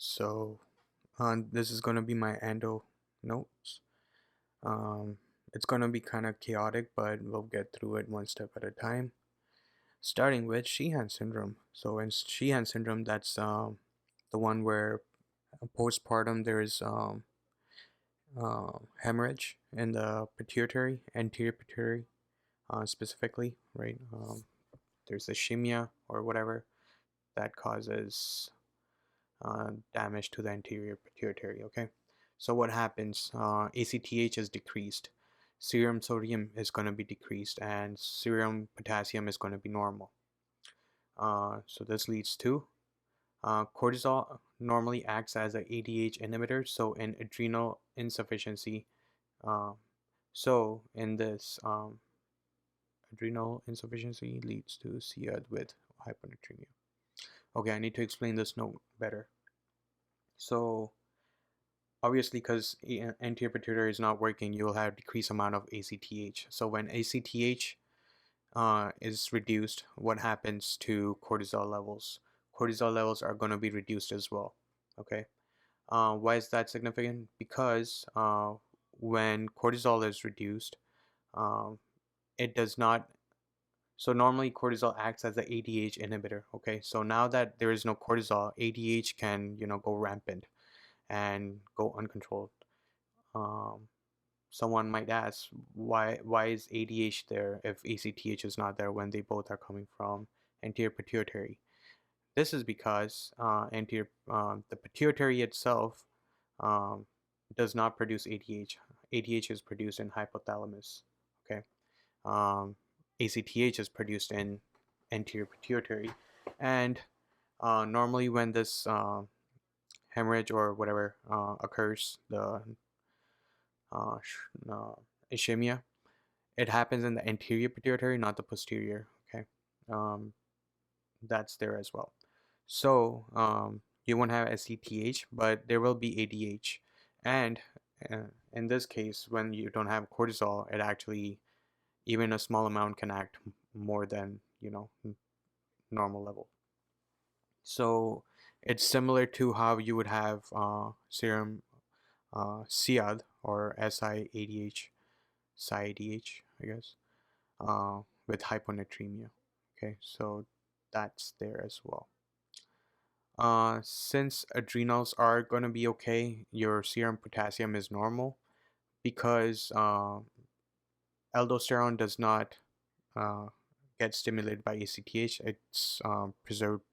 So this is going to be my endo notes. Um, it's going to be kind of chaotic, but we'll get through it one step at a time. Starting with Sheehan syndrome. So in Sheehan syndrome, that's the one where postpartum there is hemorrhage in the pituitary, anterior pituitary, specifically, right? There's ischemia or whatever that causes damage to the anterior pituitary. Okay, so what happens? ACTH is decreased, serum sodium is going to be decreased, and serum potassium is going to be normal. So this leads to cortisol normally acts as a ADH inhibitor. So in adrenal insufficiency, um, so in this adrenal insufficiency leads to SIAD with hyponatremia. Okay, I need to explain this note better. So obviously, because anterior pituitary is not working, you will have decreased amount of ACTH. So when ACTH is reduced, what happens to cortisol levels? Cortisol levels are going to be reduced as well. Okay. Why is that significant? Because when cortisol is reduced, um, it does not. So normally cortisol acts as the ADH inhibitor. Okay. So now that there is no cortisol, ADH can go rampant and go uncontrolled. Um, Someone might ask why is ADH there if ACTH is not there when they both are coming from anterior pituitary. This is because the pituitary itself um, does not produce ADH. ADH is produced in hypothalamus. Okay, ACTH is produced in anterior pituitary, and normally when this hemorrhage or whatever occurs, the uh, ischemia. It happens in the anterior pituitary, not the posterior. Okay, um, that's there as well. So you won't have SCTH, but there will be ADH, and in this case, when you don't have cortisol, it actually even a small amount can act more than normal level. So it's similar to how you would have serum SIAD or SIADH, SIADH, I guess, with hyponatremia. Okay, so that's there as well. Since adrenals are going to be okay, your serum potassium is normal because aldosterone does not uh, get stimulated by ACTH. It's preserved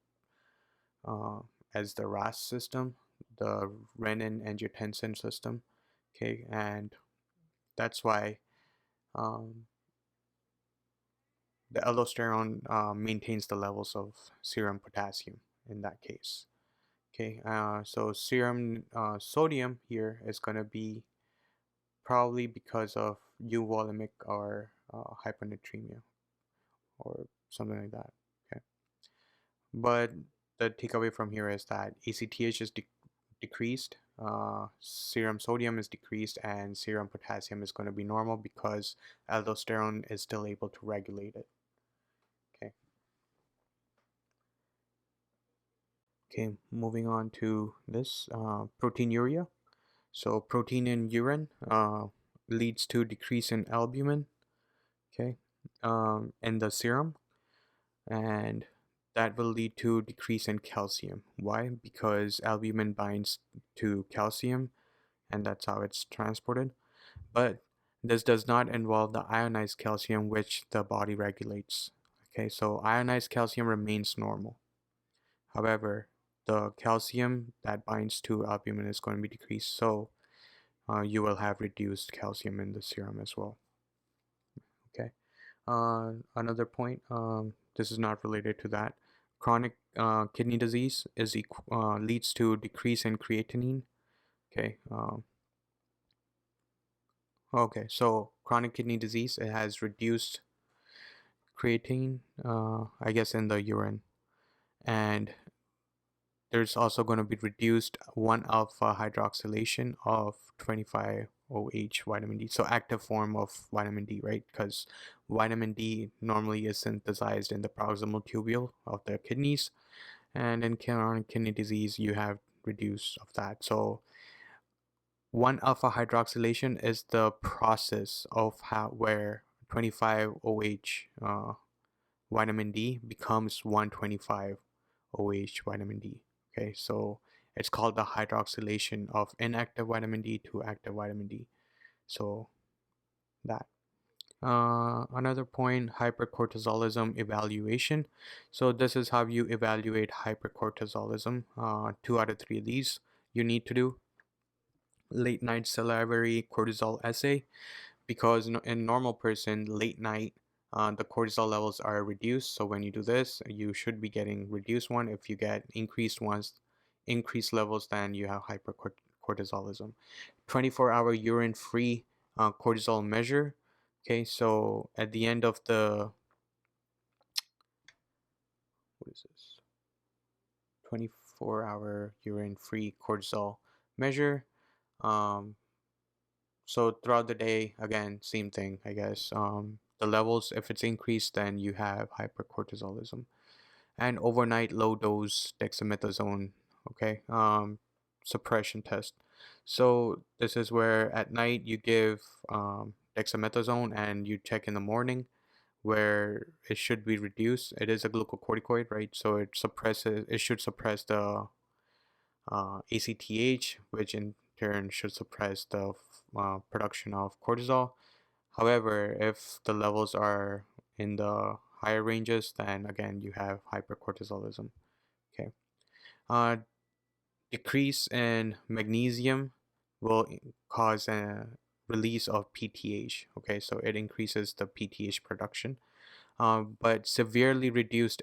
uh, as the RAS system, the renin-angiotensin system. Okay, and that's why um, the aldosterone maintains the levels of serum potassium in that case. Okay, so serum sodium here is going to be probably because of euvolemic or hyponatremia or something like that. Okay, but the takeaway from here is that ACTH is decreased, serum sodium is decreased, and serum potassium is going to be normal because aldosterone is still able to regulate it. Okay. Okay, moving on to this proteinuria. So protein in urine leads to decrease in albumin, okay, in the serum, and that will lead to decrease in calcium. Why? Because albumin binds to calcium, and that's how it's transported. But this does not involve the ionized calcium, which the body regulates. Okay, so ionized calcium remains normal. However, the calcium that binds to albumin is going to be decreased, so you will have reduced calcium in the serum as well. Okay. Another point, this is not related to that. Chronic kidney disease leads to decrease in creatinine. Okay. Okay. So chronic kidney disease, it has reduced creatine, I guess, in the urine, and there's also going to be reduced 1-alpha hydroxylation of 25-OH vitamin D. So active form of vitamin D, right? Because vitamin D normally is synthesized in the proximal tubule of the kidneys. And in chronic kidney disease, you have reduce of that. So 1-alpha hydroxylation is the process of where 25-OH vitamin D becomes 125-OH vitamin D. Okay, so it's called the hydroxylation of inactive vitamin D to active vitamin D. So that. Another point, hypercortisolism evaluation. So this is how you evaluate hypercortisolism. 2 out of 3 of these you need to do. Late night salivary cortisol assay, because in normal person, late night the cortisol levels are reduced. So when you do this, you should be getting reduced one. If you get increased levels, then you have hypercortisolism. 24-hour urine free cortisol measure. Okay, so at the end of the, what is this? 24-hour urine free cortisol measure. So throughout the day, again, same thing, I guess. The levels, if it's increased, then you have hypercortisolism. And overnight low dose dexamethasone, okay, suppression test. So this is where at night you give dexamethasone and you check in the morning where it should be reduced. It is a glucocorticoid, right? So it should suppress the ACTH, which in turn should suppress the production of cortisol. However, if the levels are in the higher ranges, then again you have hypercortisolism. Okay. Uh, Decrease in magnesium will cause a release of PTH. Okay, so it increases the PTH production. But severely reduced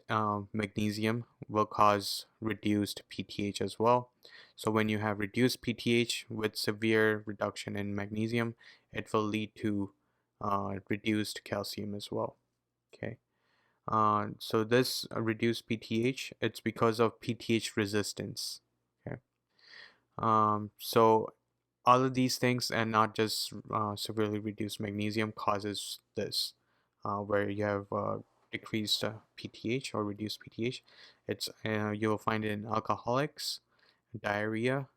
magnesium will cause reduced PTH as well. So when you have reduced PTH with severe reduction in magnesium, it will lead to reduced calcium as well. Okay. So this reduced PTH, it's because of PTH resistance. Okay. So all of these things, and not just severely reduced magnesium, causes this, where you have decreased PTH or reduced PTH. It's you'll find it in alcoholics, diarrhea.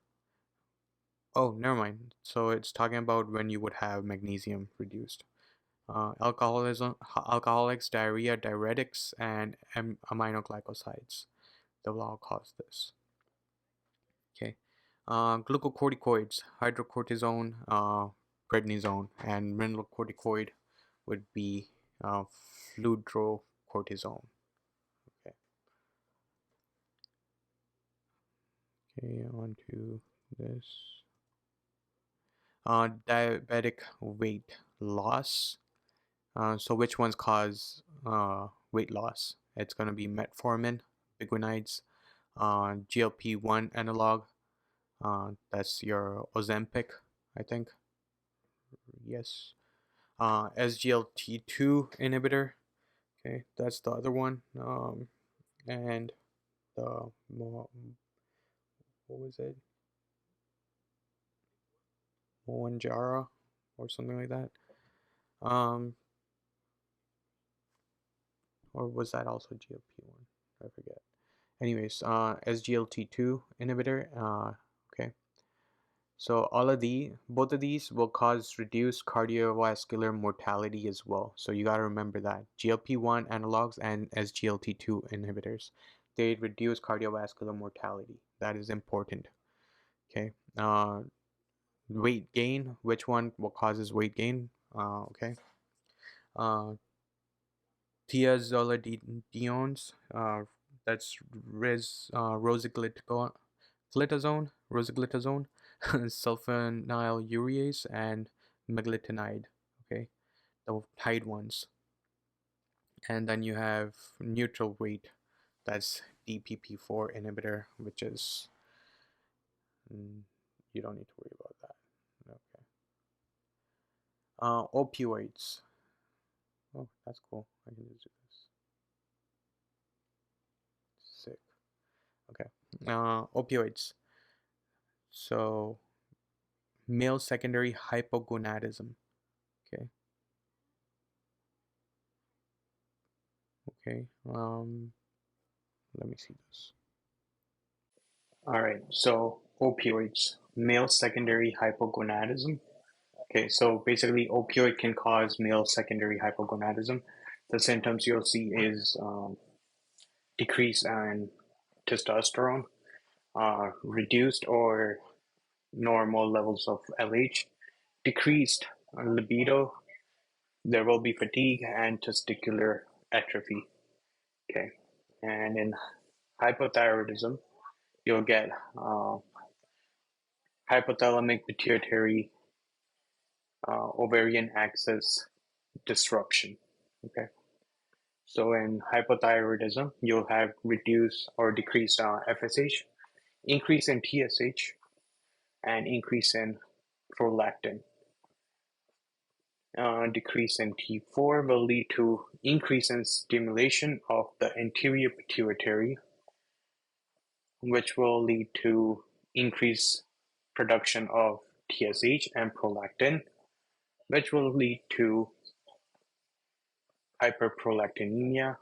Oh, never mind. So it's talking about when you would have magnesium reduced. Alcoholics, diarrhea, diuretics, and aminoglycosides. They will all cause this. Okay. Glucocorticoids, hydrocortisone, prednisone, and mineralocorticoid would be fludrocortisone. Okay. Okay, on to this. Diabetic weight loss. So which ones cause weight loss? It's going to be metformin, biguanides, GLP-1 analog. That's your Ozempic, I think. Yes. SGLT2 inhibitor. Okay, that's the other one. And the what was it? Moanjara or something like that. Um, or was that also GLP-1? I forget. Anyways, SGLT2 inhibitor. Okay. So both of these will cause reduced cardiovascular mortality as well. So you got to remember that GLP-1 analogs and SGLT2 inhibitors, they reduce cardiovascular mortality. That is important. Okay. Weight gain. Which one will causes weight gain? Okay. Thiazolidinones. That's rosiglitazone, sulfonylureas, and meglitinide. Okay, the tied ones. And then you have neutral weight. That's DPP4 inhibitor, which is you don't need to worry about that. Okay. Opioids. Oh, that's cool. I can just do this. Sick. Okay. Opioids. So male secondary hypogonadism. Okay. Okay. Let me see this. All right, so opioids, male secondary hypogonadism. Okay, so basically, opioid can cause male secondary hypogonadism. The symptoms you'll see is decrease in testosterone, reduced or normal levels of LH, decreased libido, there will be fatigue and testicular atrophy. Okay, and in hypothyroidism, you'll get hypothalamic pituitary ovarian axis disruption. Okay, so in hypothyroidism, you'll have reduced or decreased FSH, increase in TSH, and increase in prolactin. Decrease in T4 will lead to increase in stimulation of the anterior pituitary, which will lead to increased production of TSH and prolactin, which will lead to hyperprolactinemia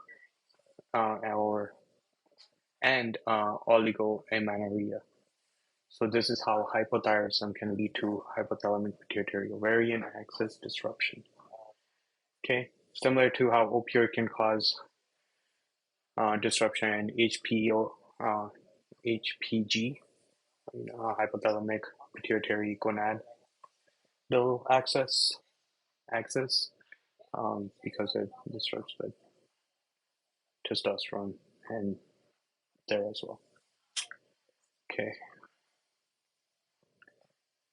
and oligoamenorrhea. So this is how hypothyroidism can lead to hypothalamic pituitary ovarian axis disruption. Okay, similar to how opioid can cause disruption in HPG, hypothalamic pituitary gonadal axis, because it disrupts the testosterone and there as well. Okay.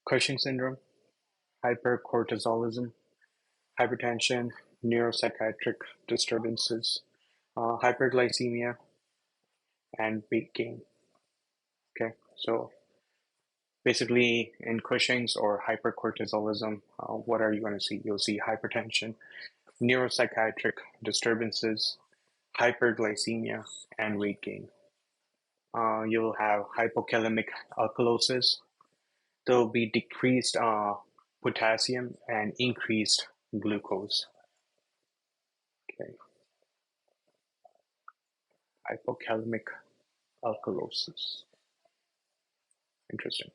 Cushing syndrome, hypercortisolism, hypertension, neuropsychiatric disturbances, hyperglycemia, and weight gain. Okay, so basically in Cushing's or hypercortisolism, what are you going to see? You'll see hypertension, neuropsychiatric disturbances, hyperglycemia, and weight gain. You'll have hypokalemic alkalosis. There will be decreased potassium and increased glucose. Okay, hypokalemic alkalosis. Interesting.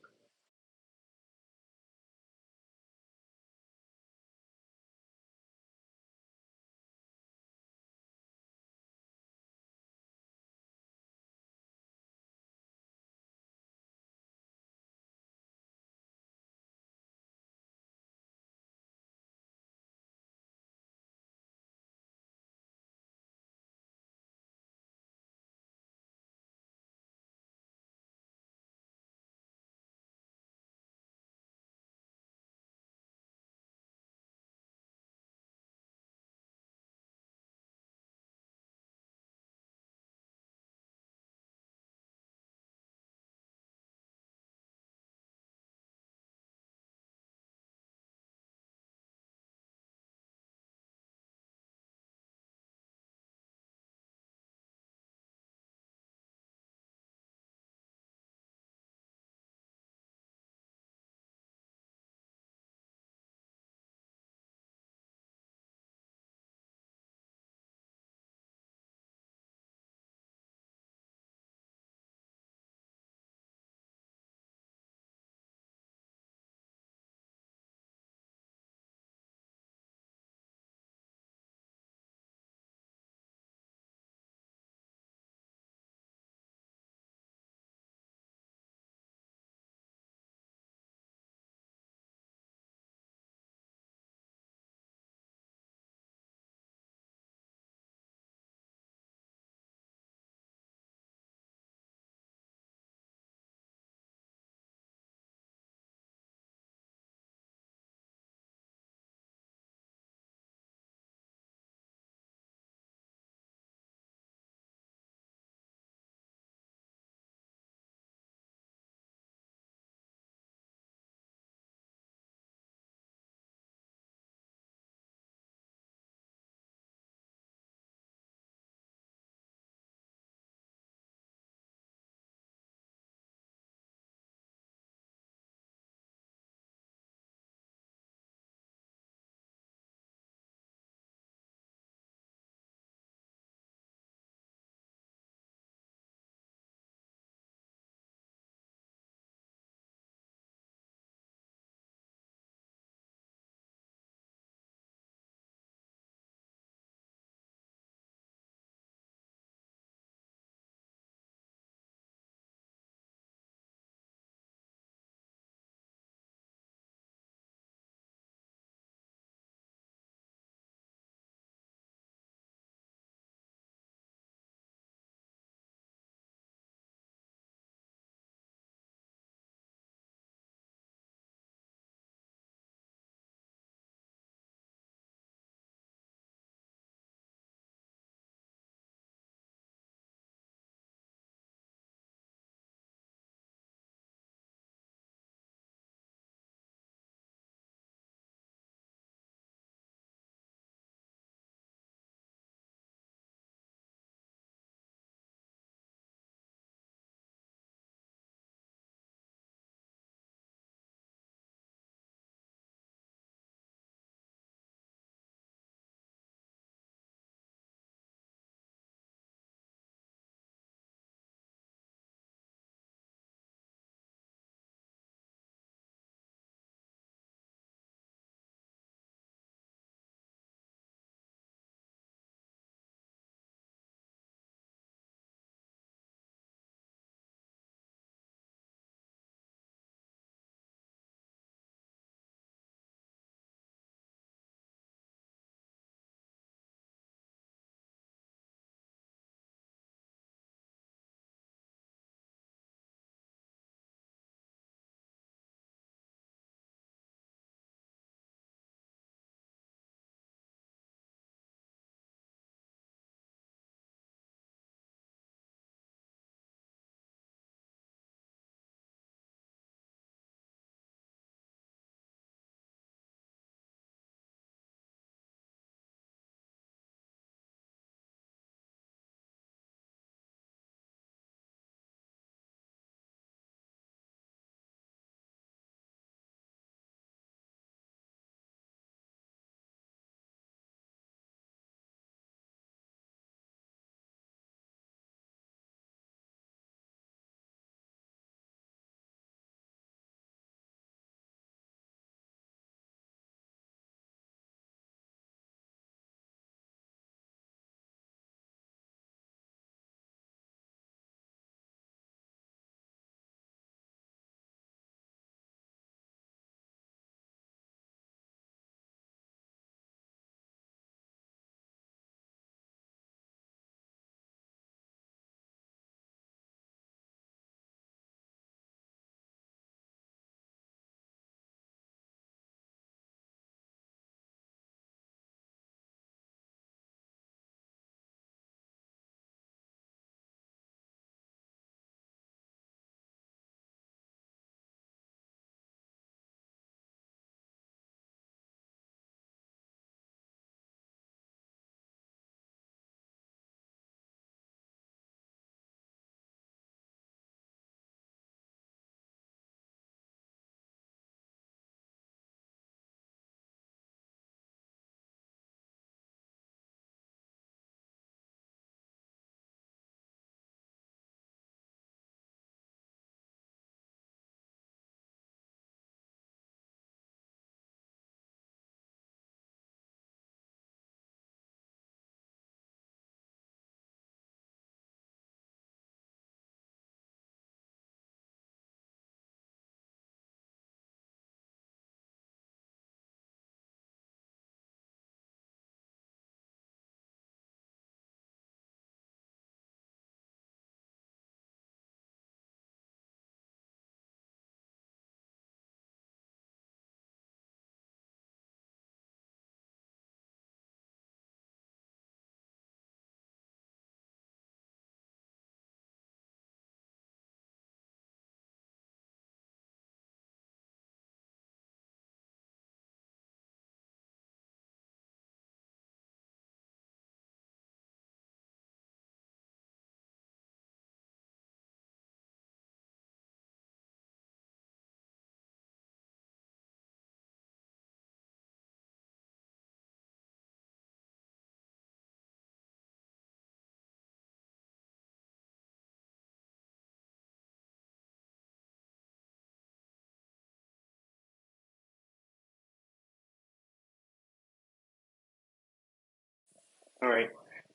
All right,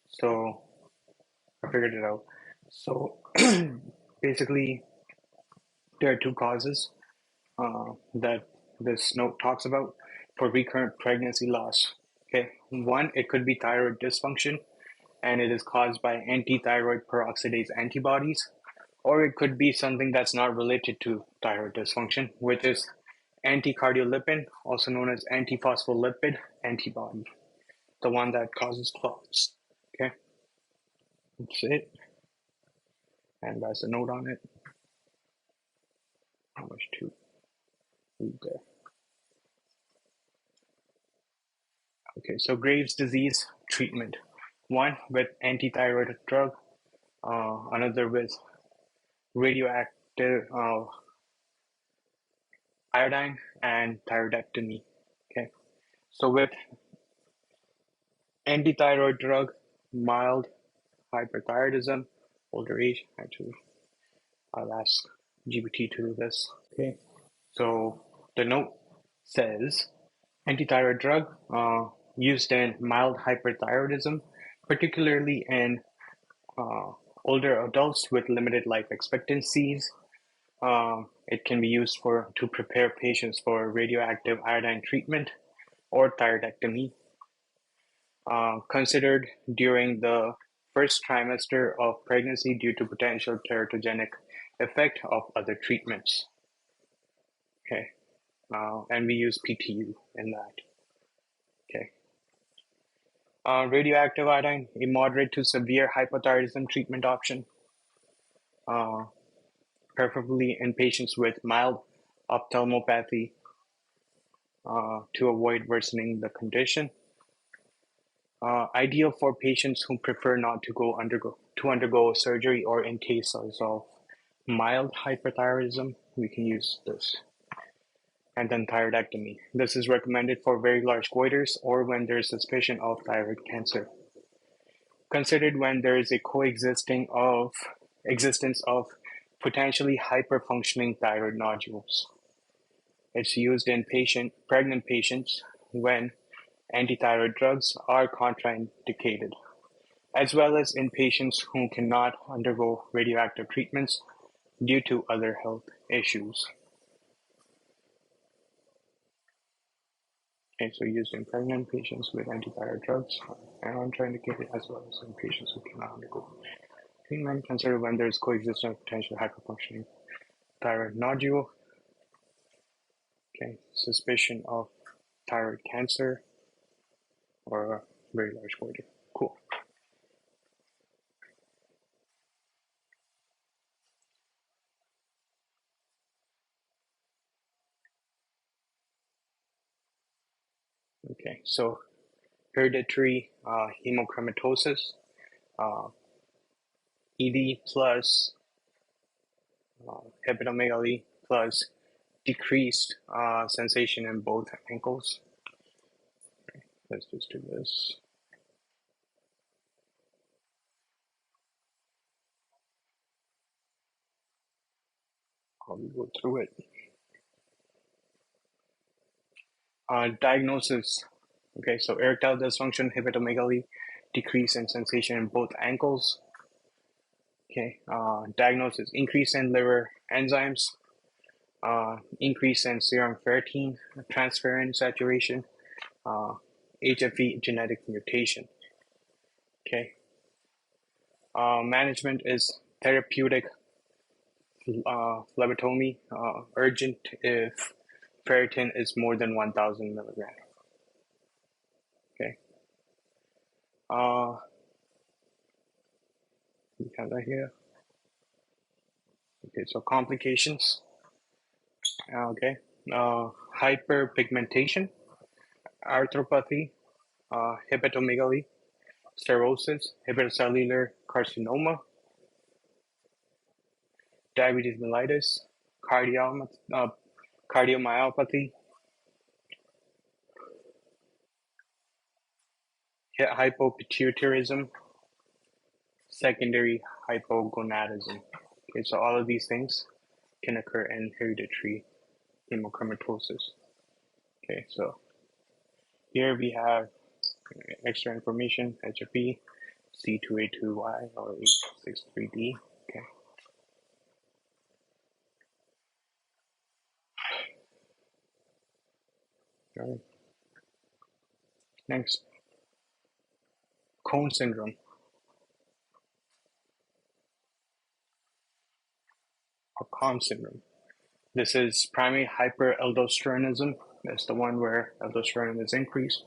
so I figured it out. So basically, there are two causes that this note talks about for recurrent pregnancy loss. Okay, one, it could be thyroid dysfunction, and it is caused by anti-thyroid peroxidase antibodies, or it could be something that's not related to thyroid dysfunction, which is anticardiolipin, also known as antiphospholipid antibody, the one that causes clots. Okay, that's it, and that's a note on it. How much to read there? Okay, so Graves' disease treatment. One with anti-thyroid drug, another with radioactive iodine and thyroidectomy. Okay, so with anti-thyroid drug, mild hyperthyroidism, older age. Actually, I'll ask GPT to do this. Okay, so the note says anti-thyroid drug used in mild hyperthyroidism, particularly in uh, older adults with limited life expectancies. It can be used to prepare patients for radioactive iodine treatment or thyroidectomy, considered during the first trimester of pregnancy due to potential teratogenic effect of other treatments. Okay, and we use PTU in that. Okay. Radioactive iodine, a moderate to severe hypothyroidism treatment option, uh, preferably in patients with mild ophthalmopathy to avoid worsening the condition. Ideal for patients who prefer not to undergo surgery, or in cases of mild hyperthyroidism, we can use this. And then thyroidectomy. This is recommended for very large goiters or when there is suspicion of thyroid cancer. Considered when there is a existence of potentially hyperfunctioning thyroid nodules. It's used in pregnant patients when antithyroid drugs are contraindicated, as well as in patients who cannot undergo radioactive treatments due to other health issues. Okay, so used in pregnant patients with antithyroid drugs and contraindicated, as well as in patients who cannot undergo treatment, considered when there is coexistence of potential hyperfunctioning thyroid nodule. Okay, suspicion of thyroid cancer or a very large goiter. Cool. Okay, so hereditary hemochromatosis, ED plus hepatomegaly plus decreased sensation in both ankles. Let's just do this. I'll go through it. Diagnosis. Okay, so erectile dysfunction, hepatomegaly, decrease in sensation in both ankles. Okay, diagnosis: increase in liver enzymes, increase in serum ferritin, transferrin saturation, HFE genetic mutation. Okay, management is therapeutic phlebotomy, urgent if ferritin is more than 1,000 milligrams. Okay, we have that here. Okay, so complications. Okay, hyperpigmentation, arthropathy, hepatomegaly, cirrhosis, hepatocellular carcinoma, diabetes mellitus, cardiomyopathy, hypopituitarism, secondary hypogonadism. Okay, so all of these things can occur in hereditary hemochromatosis. Okay, so here we have extra information, HFP, C2A2Y or H63D. Okay. All right. Next, Cone syndrome or COM syndrome. This is primary hyperaldosteronism. That's the one where aldosterone is increased.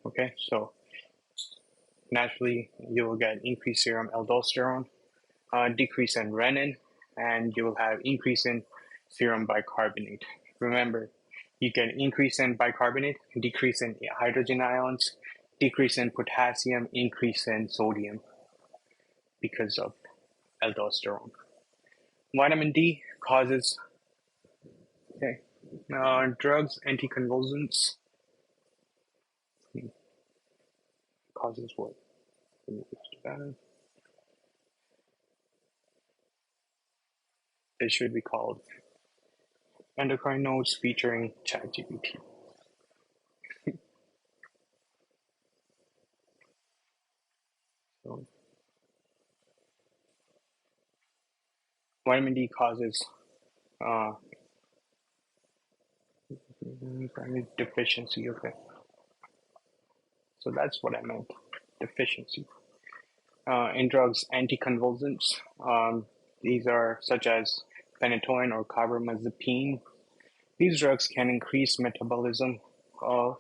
Okay, so naturally you will get increased serum aldosterone, decrease in renin, and you will have increase in serum bicarbonate. Remember, you get increase in bicarbonate, decrease in hydrogen ions, decrease in potassium, increase in sodium because of aldosterone. Vitamin D causes drugs, anticonvulsants. Causes what? It should be called Endocrine Notes featuring ChatGPT. So, vitamin D causes deficiency. Okay, so that's what I meant, deficiency. In drugs, anticonvulsants. These are such as phenytoin or carbamazepine. These drugs can increase metabolism of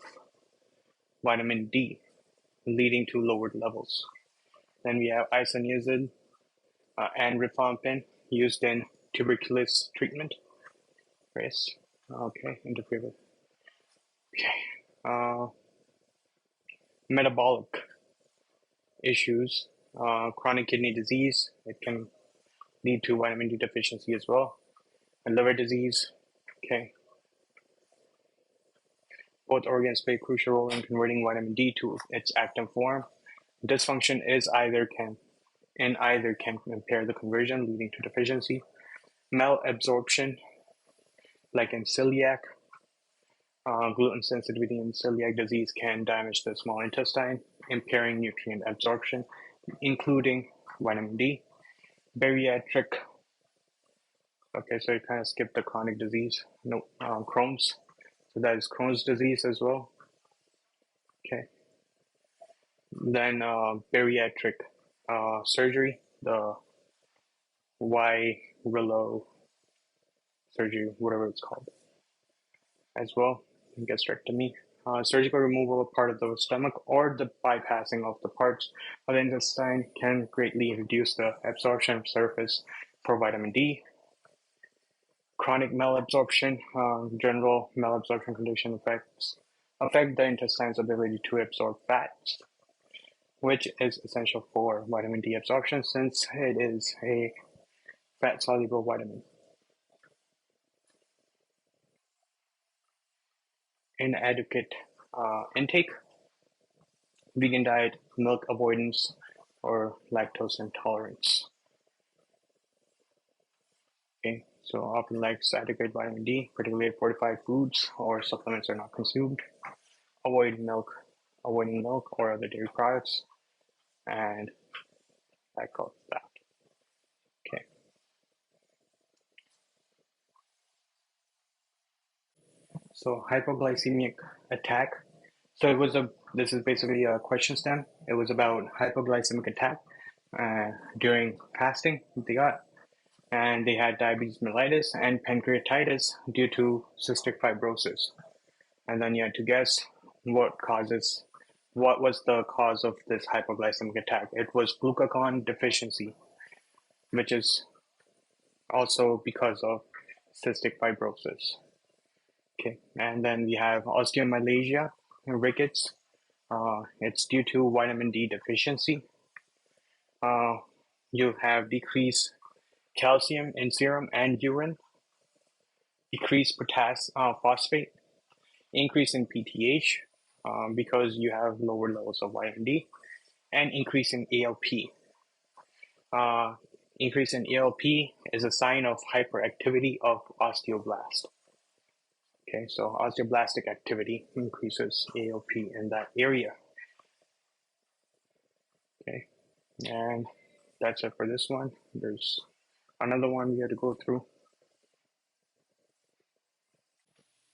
vitamin D, leading to lowered levels. Then we have isoniazid and rifampin used in tuberculosis treatment. Chris, okay, interfere with. Okay, metabolic issues, chronic kidney disease. It can lead to vitamin D deficiency as well, and liver disease. Okay, both organs play a crucial role in converting vitamin D to its active form. Dysfunction is either can impair the conversion, leading to deficiency. Malabsorption, like in celiac, gluten sensitivity in celiac disease can damage the small intestine, impairing nutrient absorption, including vitamin D. Bariatric, okay, so you kind of skipped the chronic disease. No, Crohn's, so that is Crohn's disease as well. Okay. Then bariatric surgery, the Rillo surgery, whatever it's called, as well. Gastrectomy, surgical removal of part of the stomach or the bypassing of the parts of the intestine can greatly reduce the absorption surface for vitamin D. Chronic malabsorption, general malabsorption condition affect the intestine's ability to absorb fats, which is essential for vitamin D absorption since it is a fat-soluble vitamin. Inadequate intake, vegan diet, milk avoidance, or lactose intolerance. Okay, so often lacks adequate vitamin D, particularly if fortified foods or supplements are not consumed. Avoiding milk or other dairy products, and lack of fat. Okay. So hypoglycemic attack. So this is basically a question stem. It was about hypoglycemic attack during fasting they got, and they had diabetes mellitus and pancreatitis due to cystic fibrosis. And then you had to guess what was the cause of this hypoglycemic attack. It was glucagon deficiency, which is also because of cystic fibrosis. Okay, and then we have osteomalacia, rickets. It's due to vitamin D deficiency. You have decreased calcium in serum and urine, decreased phosphate, increase in PTH because you have lower levels of vitamin D, and increase in ALP. Increase in ALP is a sign of hyperactivity of osteoblast. Okay, so osteoblastic activity increases ALP in that area. Okay, and that's it for this one. There's another one we have to go through.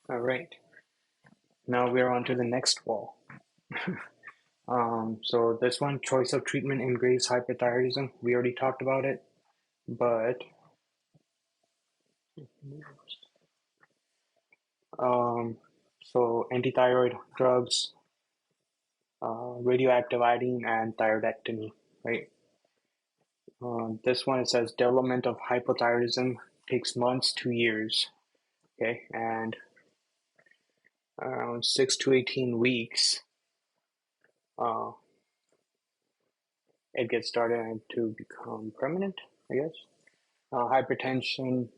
All right, now we're on to the next wall. So this one, choice of treatment in Graves' hyperthyroidism. We already talked about it, but so antithyroid drugs, radioactive iodine, and thyroidectomy, right? This one, it says development of hypothyroidism takes months to years, okay, and around 6 to 18 weeks, it gets started to become permanent, I guess. Hypertension,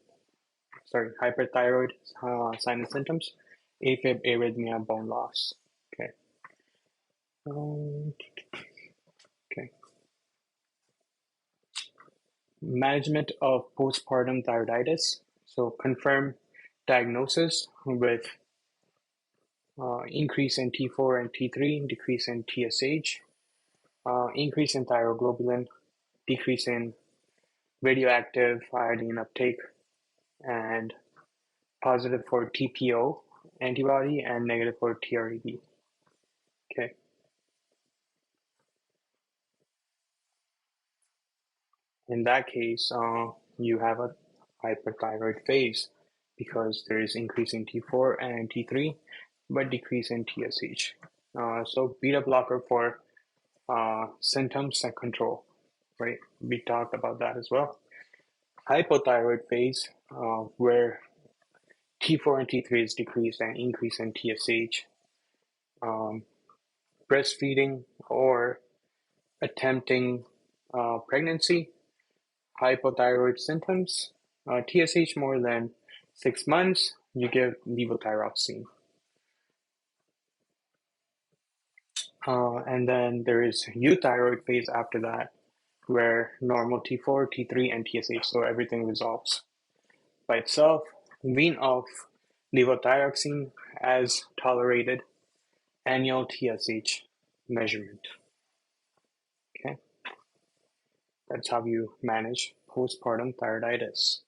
hyperthyroid sign and symptoms, AFib, arrhythmia, bone loss. Okay. Okay. Management of postpartum thyroiditis. So confirm diagnosis with increase in T4 and T3, decrease in TSH, increase in thyroglobulin, decrease in radioactive iodine uptake, and positive for TPO antibody and negative for TRAB. Okay. In that case, you have a hyperthyroid phase because there is increase in T4 and T3, but decrease in TSH. So beta blocker for symptoms and control, right? We talked about that as well. Hypothyroid phase, where T4 and T3 is decreased and increase in TSH. Breastfeeding or attempting pregnancy, hypothyroid symptoms, TSH more than 6 months, you give levothyroxine. And then there is euthyroid phase after that, where normal T4, T3, and TSH, so everything resolves by itself. Wean off levothyroxine as tolerated, annual TSH measurement. Okay, that's how you manage postpartum thyroiditis.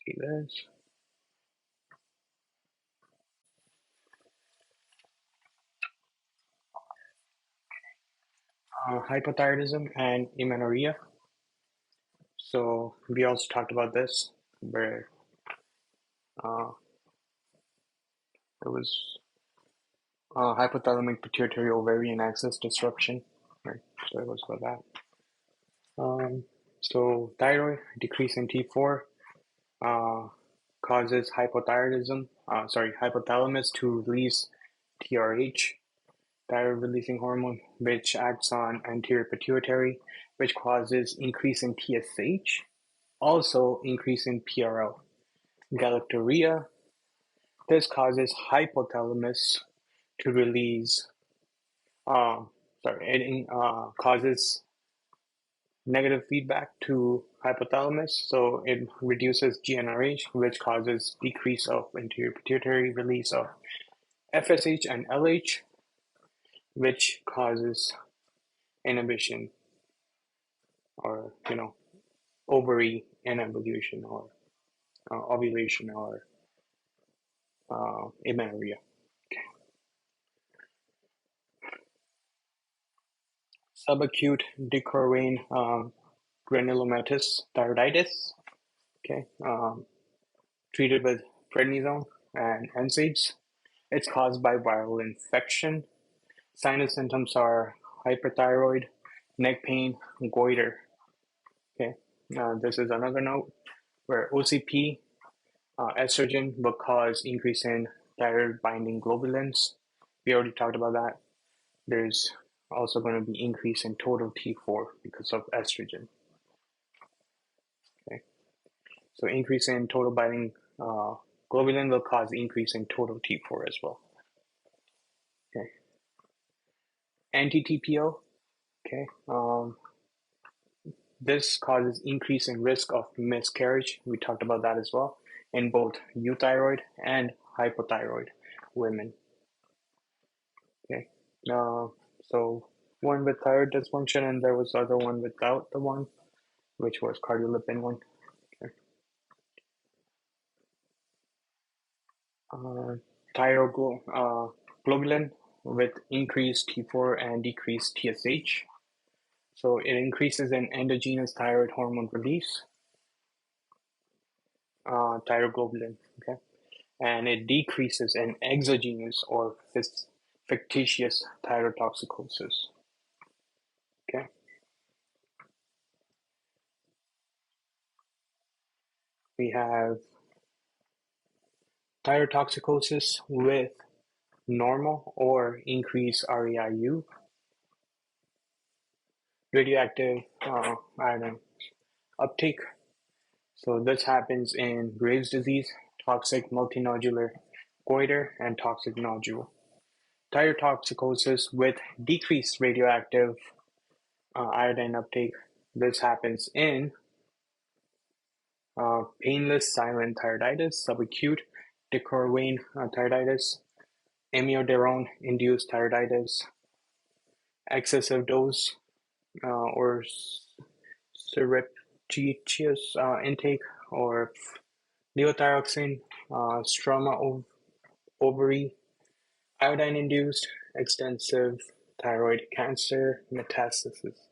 See this? Hypothyroidism and amenorrhea. So we also talked about this, where it was hypothalamic pituitary ovarian axis disruption, right? So it was about that. So thyroid decrease in T4 causes hypothyroidism. Hypothalamus to release TRH, thyroid releasing hormone, which acts on anterior pituitary, which causes increase in TSH, also increase in PRO. Galactorrhea, this causes hypothalamus to release, causes negative feedback to hypothalamus, so it reduces GnRH, which causes decrease of anterior pituitary, release of FSH and LH, which causes inhibition or ovary involution or ovulation or amenorrhea. Subacute dichorane granulomatous thyroiditis, okay, treated with prednisone and NSAIDs. It's caused by viral infection. Sinus symptoms are hyperthyroid, neck pain, goiter. Okay, this is another note where OCP, estrogen, will cause increase in thyroid binding globulins. We already talked about that. There's also going to be increase in total T4 because of estrogen. Okay, so increase in total binding globulin will cause increase in total T4 as well. Okay, anti-TPO. Okay, this causes increase in risk of miscarriage. We talked about that as well. in both euthyroid and hypothyroid women. Okay, so one with thyroid dysfunction, and there was the other one without the one, which was cardiolipin one. Okay. Thyroglobulin with increased T4 and decreased TSH. So it increases in endogenous thyroid hormone release, thyroglobulin, okay? And it decreases in exogenous or fictitious thyrotoxicosis, okay? We have thyrotoxicosis with normal or increased REIU, radioactive iodine uptake. So this happens in Graves' disease, toxic multinodular goiter, and toxic nodule. Thyrotoxicosis with decreased radioactive iodine uptake. This happens in painless silent thyroiditis, subacute decor-vein thyroiditis, amiodarone-induced thyroiditis, excessive dose or surreptitious intake or levothyroxine, stroma ovary, iodine-induced extensive thyroid cancer metastasis.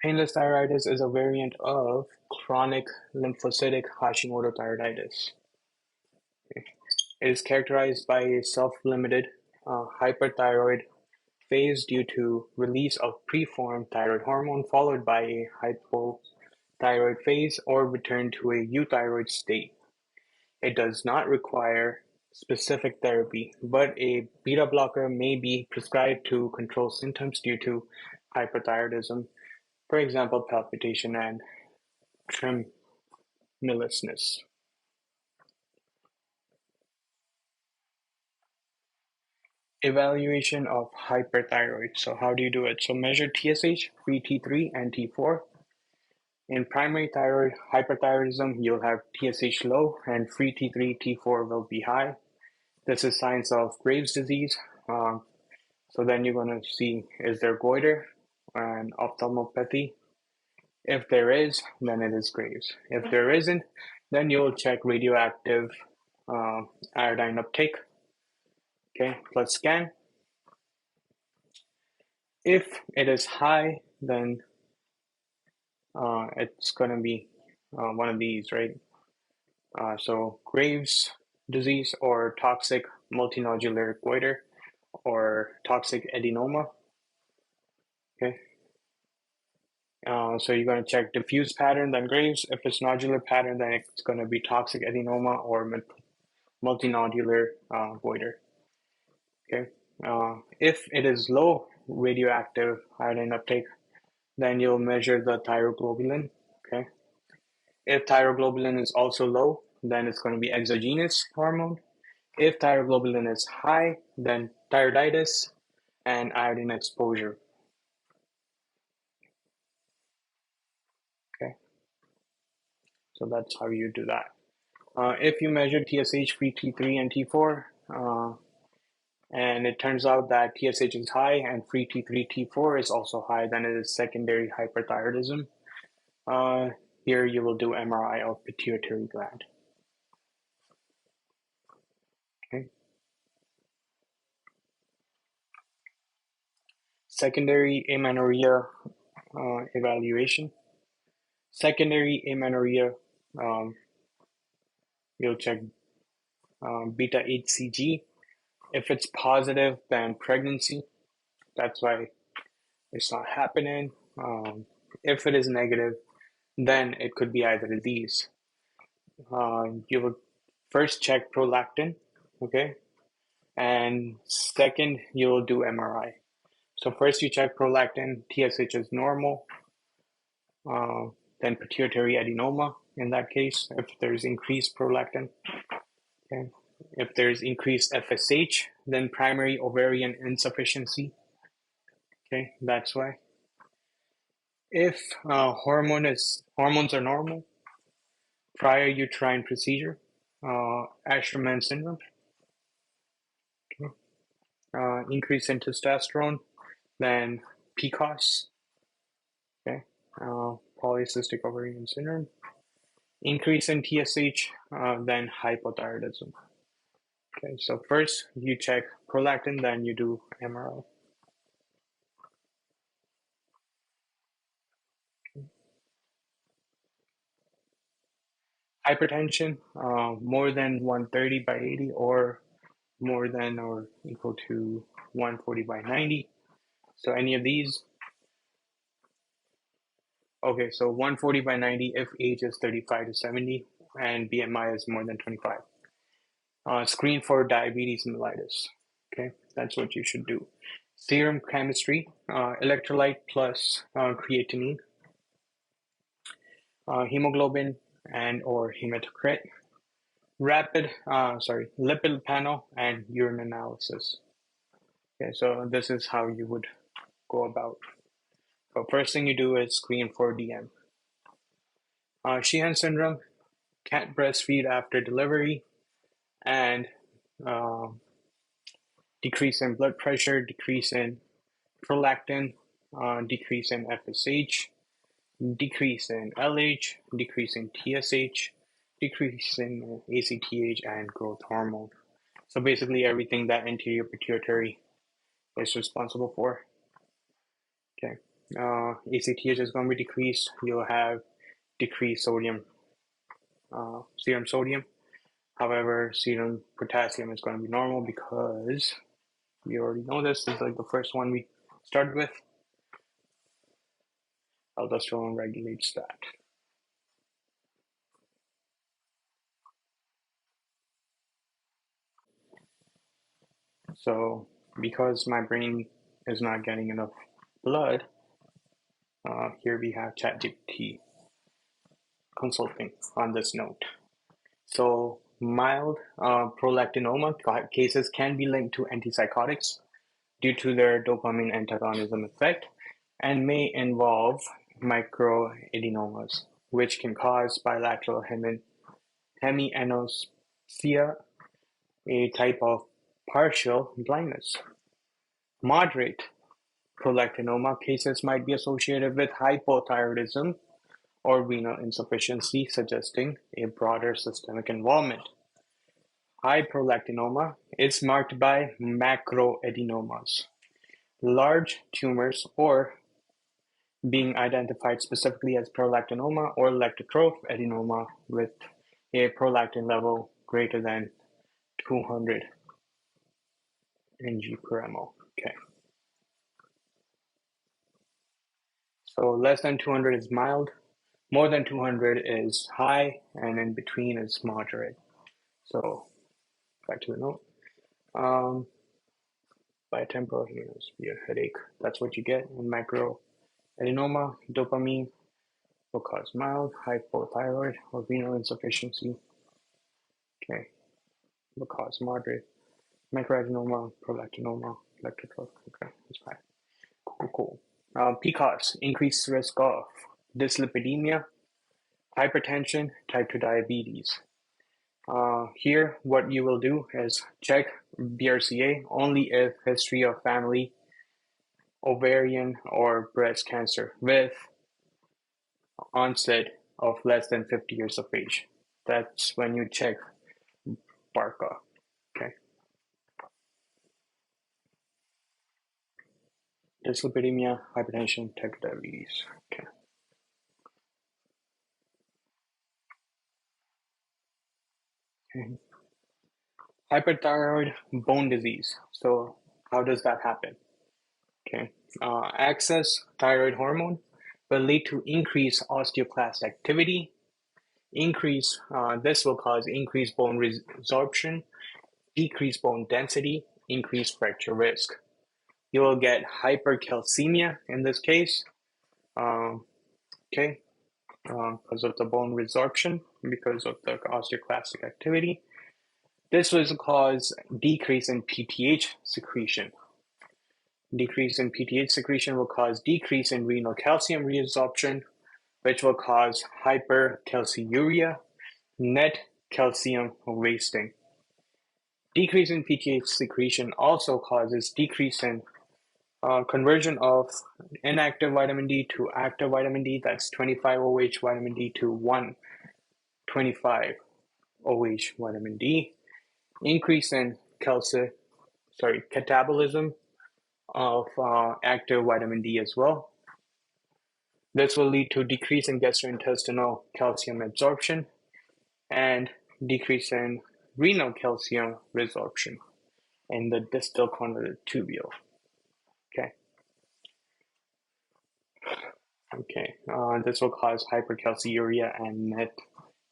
Painless thyroiditis is a variant of chronic lymphocytic Hashimoto thyroiditis. It is characterized by a self-limited hyperthyroid phase due to release of preformed thyroid hormone followed by a hypothyroid phase or return to a euthyroid state. It does not require specific therapy, but a beta blocker may be prescribed to control symptoms due to hyperthyroidism, for example, palpitation and tremulousness. Evaluation of hyperthyroid. So how do you do it? So measure TSH, free T3, and T4. In primary thyroid hyperthyroidism, you'll have TSH low and free T3, T4 will be high. This is signs of Graves' disease. So then you're going to see, is there goiter and ophthalmopathy? If there is, then it is Graves. If there isn't, then you'll check radioactive iodine uptake, okay, plus scan. If it is high, then it's going to be one of these, right? So Graves' disease or toxic multinodular goiter or toxic adenoma, okay? So you're going to check diffuse pattern, then Graves. If it's nodular pattern, then it's going to be toxic adenoma or multinodular goiter. Okay. If it is low radioactive iodine uptake, then you'll measure the thyroglobulin. Okay. If thyroglobulin is also low, then it's going to be exogenous hormone. If thyroglobulin is high, then thyroiditis and iodine exposure. Okay. So that's how you do that. If you measure TSH, free T3, and T4, and it turns out that TSH is high and free T3, T4 is also high, then it is secondary hyperthyroidism. Here you will do MRI of pituitary gland. Okay. Secondary amenorrhea evaluation. Secondary amenorrhea, you'll check beta HCG. If it's positive, then pregnancy. That's why it's not happening. If it is negative, then it could be either of these. You will first check prolactin, okay? And second, you will do MRI. So first you check prolactin, TSH is normal, then pituitary adenoma in that case, if there's increased prolactin, okay? If there's increased FSH, then primary ovarian insufficiency, okay, that's why. If hormones are normal, prior uterine procedure, Asherman syndrome, okay. Increase in testosterone, then PCOS, okay. Polycystic ovarian syndrome, increase in TSH, then hypothyroidism. Okay, so first you check prolactin, then you do MRI. Hypertension, more than 130 by 80 or more than or equal to 140 by 90. So any of these. Okay, so 140 by 90 if age is 35 to 70 and BMI is more than 25. Screen for diabetes mellitus. Okay, that's what you should do. Serum chemistry, electrolyte plus creatinine, hemoglobin and or hematocrit, lipid panel and urine analysis. Okay, so this is how you would go about. So first thing you do is screen for DM. Sheehan syndrome, can't breastfeed after delivery, and decrease in blood pressure, decrease in prolactin, decrease in FSH, decrease in LH, decrease in TSH, decrease in ACTH, and growth hormone. So basically everything that anterior pituitary is responsible for. Okay, ACTH is going to be decreased. You'll have decreased sodium, serum sodium. However, serum potassium is going to be normal because we already know this. This is like the first one we started with. Aldosterone regulates that. So because my brain is not getting enough blood, here we have ChatGPT consulting on this note. So mild prolactinoma cases can be linked to antipsychotics due to their dopamine antagonism effect and may involve microadenomas, which can cause bilateral hemianosmia, a type of partial blindness. Moderate prolactinoma cases might be associated with hypothyroidism or renal insufficiency, suggesting a broader systemic involvement. High prolactinoma is marked by macroadenomas, large tumors, or being identified specifically as prolactinoma or lectotroph adenoma with a prolactin level greater than 200 ng per ml. Okay. So less than 200 is mild, more than 200 is high, and in between is moderate. So back to the note. Bitemporal hemorrhage, headache. That's what you get in microadenoma. Dopamine will cause mild hypothyroid or renal insufficiency. Okay, will cause moderate microadenoma, prolactinoma, lectotroph. Okay, that's fine. Cool. PCOS, increased risk of dyslipidemia, hypertension, type 2 diabetes. Here, what you will do is check BRCA only if history of family ovarian or breast cancer with onset of less than 50 years of age. That's when you check BRCA. Okay. Dyslipidemia, hypertension, type 2 diabetes. Okay. Hyperthyroid bone disease. So how does that happen? Okay. Excess thyroid hormone will lead to increased osteoclast activity. This will cause increased bone resorption, decreased bone density, increased fracture risk. You will get hypercalcemia in this case. Okay, because of the bone resorption, because of the osteoclastic activity. This will cause decrease in PTH secretion. Decrease in PTH secretion will cause decrease in renal calcium reabsorption, which will cause hypercalciuria, net calcium wasting. Decrease in PTH secretion also causes decrease in conversion of inactive vitamin D to active vitamin D. That's 25 OH vitamin D to 125 OH vitamin D. Increase in catabolism of active vitamin D as well. This will lead to decrease in gastrointestinal calcium absorption and decrease in renal calcium resorption in the distal convoluted tubule. Okay. This will cause hypercalciuria and net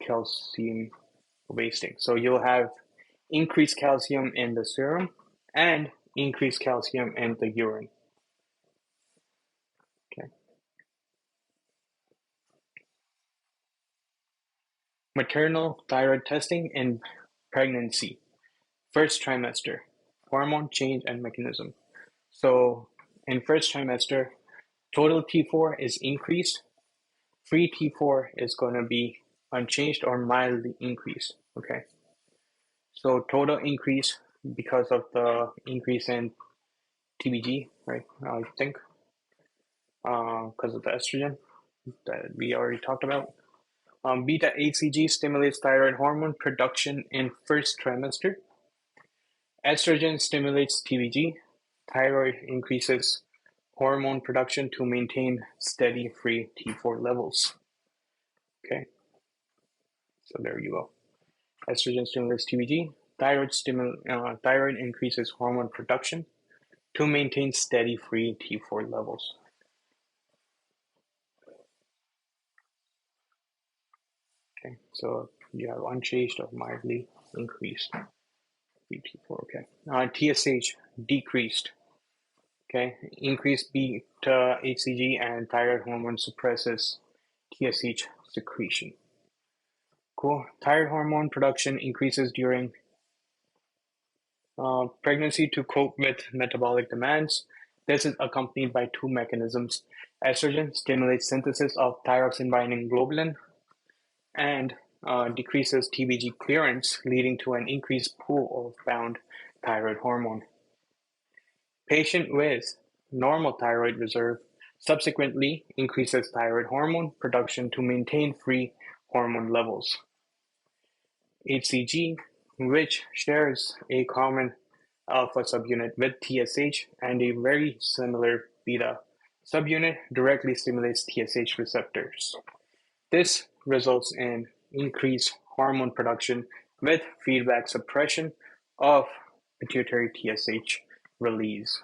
calcium wasting. So you'll have increased calcium in the serum and increased calcium in the urine. Okay. Maternal thyroid testing in pregnancy, first trimester, hormone change and mechanism. So in first trimester, total T4 is increased. Free T4 is going to be unchanged or mildly increased. Okay. So total increase because of the increase in TBG, right? I think because of the estrogen that we already talked about. Beta HCG stimulates thyroid hormone production in first trimester. Estrogen stimulates TBG. Thyroid increases hormone production to maintain steady free T4 levels. Okay, so there you go. Estrogen stimulates TBG. Thyroid increases hormone production to maintain steady free T4 levels. Okay, so you have unchanged or mildly increased free T4. Okay, TSH decreased. Okay, increased beta HCG and thyroid hormone suppresses TSH secretion. Cool. Thyroid hormone production increases during pregnancy to cope with metabolic demands. This is accompanied by two mechanisms. Estrogen stimulates synthesis of thyroxine-binding globulin and decreases TBG clearance, leading to an increased pool of bound thyroid hormone. Patient with normal thyroid reserve subsequently increases thyroid hormone production to maintain free hormone levels. HCG, which shares a common alpha subunit with TSH and a very similar beta subunit, directly stimulates TSH receptors. This results in increased hormone production with feedback suppression of pituitary TSH release.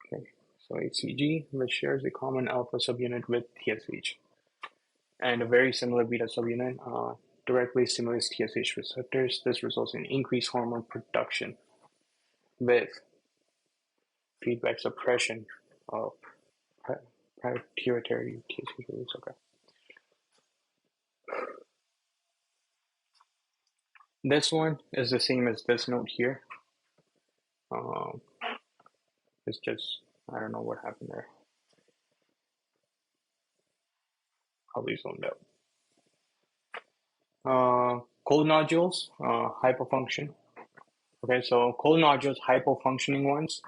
Okay, so HCG, which shares a common alpha subunit with TSH and a very similar beta subunit, directly stimulates TSH receptors. This results in increased hormone production with feedback suppression of pituitary TSH release. Okay. This one is the same as this note here. It's just, I don't know what happened there. Probably zoned out. Cold nodules, hypofunction. Okay, so cold nodules, hypofunctioning ones,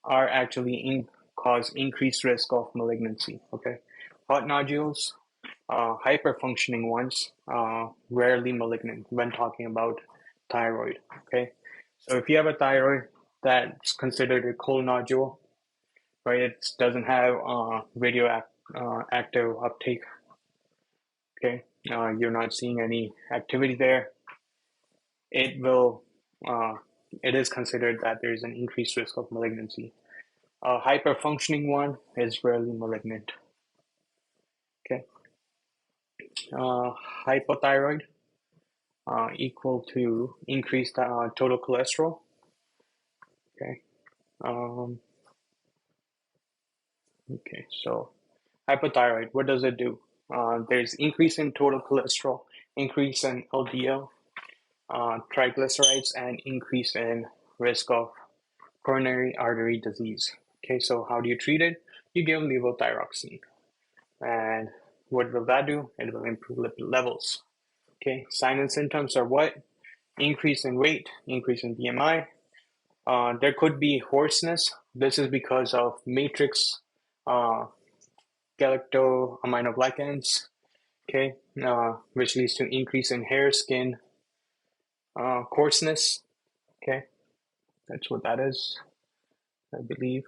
are actually cause increased risk of malignancy. Okay, hot nodules, hyperfunctioning ones, rarely malignant when talking about thyroid. Okay, so if you have a thyroid that's considered a cold nodule, right? It doesn't have radioactive uptake. Okay, you're not seeing any activity there. It will. It is considered that there is an increased risk of malignancy. A hyperfunctioning one is rarely malignant. Okay. Hypothyroid equal to increased total cholesterol. Okay. Okay, so hypothyroid, what does it do? There's increase in total cholesterol, increase in LDL, triglycerides, and increase in risk of coronary artery disease. Okay, so how do you treat it? You give levothyroxine. And what will that do? It will improve lipid levels. Okay, signs and symptoms are what? Increase in weight, increase in BMI. There could be hoarseness. This is because of matrix galactoaminoglycans, okay, which leads to increase in hair, skin, coarseness. Okay, that's what that is, I believe.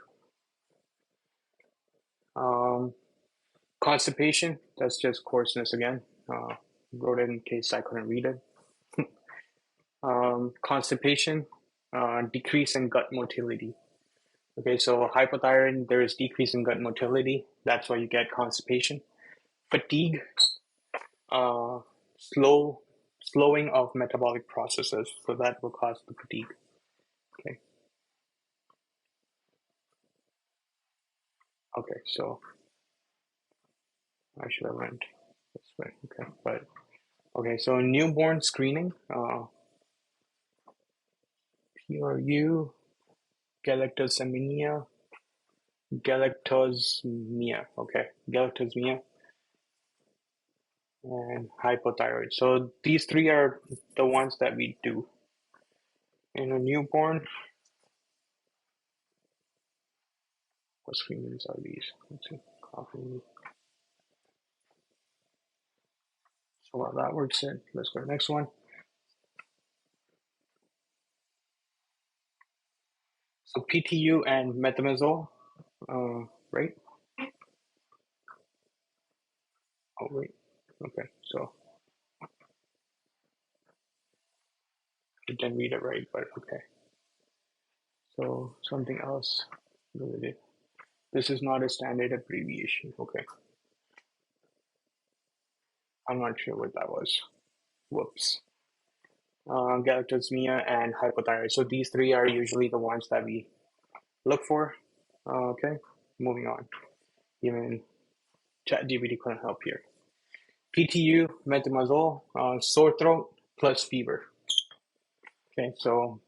Constipation, that's just coarseness again. Wrote it in case I couldn't read it. Constipation, decrease in gut motility. Okay, so hypothyroid, there is decrease in gut motility. That's why you get constipation. Fatigue, slowing of metabolic processes. So that will cause the fatigue. Okay. Okay, so I should have went this way. Okay, but okay, so newborn screening, PRU, galactosemia, okay, galactosemia, and hypothyroid. So these three are the ones that we do in a newborn. What screenings are these? Let's see. Coffee. So while that works in, let's go to the next one. So PTU and methimazole, right? Oh wait, okay. So I didn't read it right, but okay. So something else related. This is not a standard abbreviation. Okay. I'm not sure what that was. Whoops. Galactosemia and hypothyroid. So these three are usually the ones that we look for. Okay, moving on. Even ChatGPT couldn't help here. PTU, methimazole, sore throat plus fever. Okay, so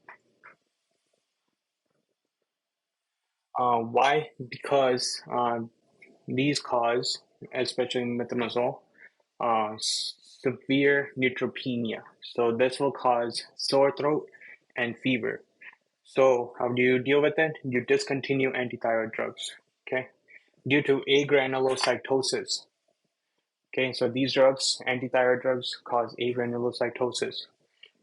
why? Because these cause, especially methimazole, severe neutropenia. So this will cause sore throat and fever. So how do you deal with it? You discontinue antithyroid drugs, okay? Due to agranulocytosis. Okay, so these drugs, antithyroid drugs, cause agranulocytosis.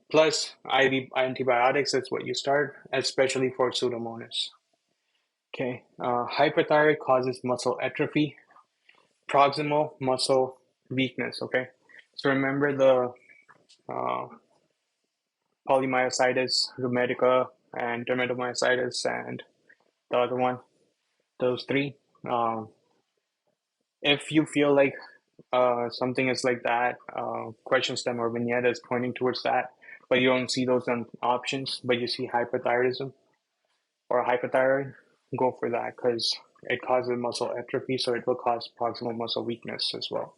Plus, IV antibiotics is what you start, especially for Pseudomonas. Okay, hyperthyroid causes muscle atrophy, proximal muscle weakness. Okay, so remember the uh, polymyositis rheumatica and dermatomyositis and the other one, those three. If you feel like something is like that, question stem or vignette is pointing towards that, but you don't see those options, but you see hyperthyroidism or hyperthyroid, go for that because it causes muscle atrophy, so it will cause proximal muscle weakness as well.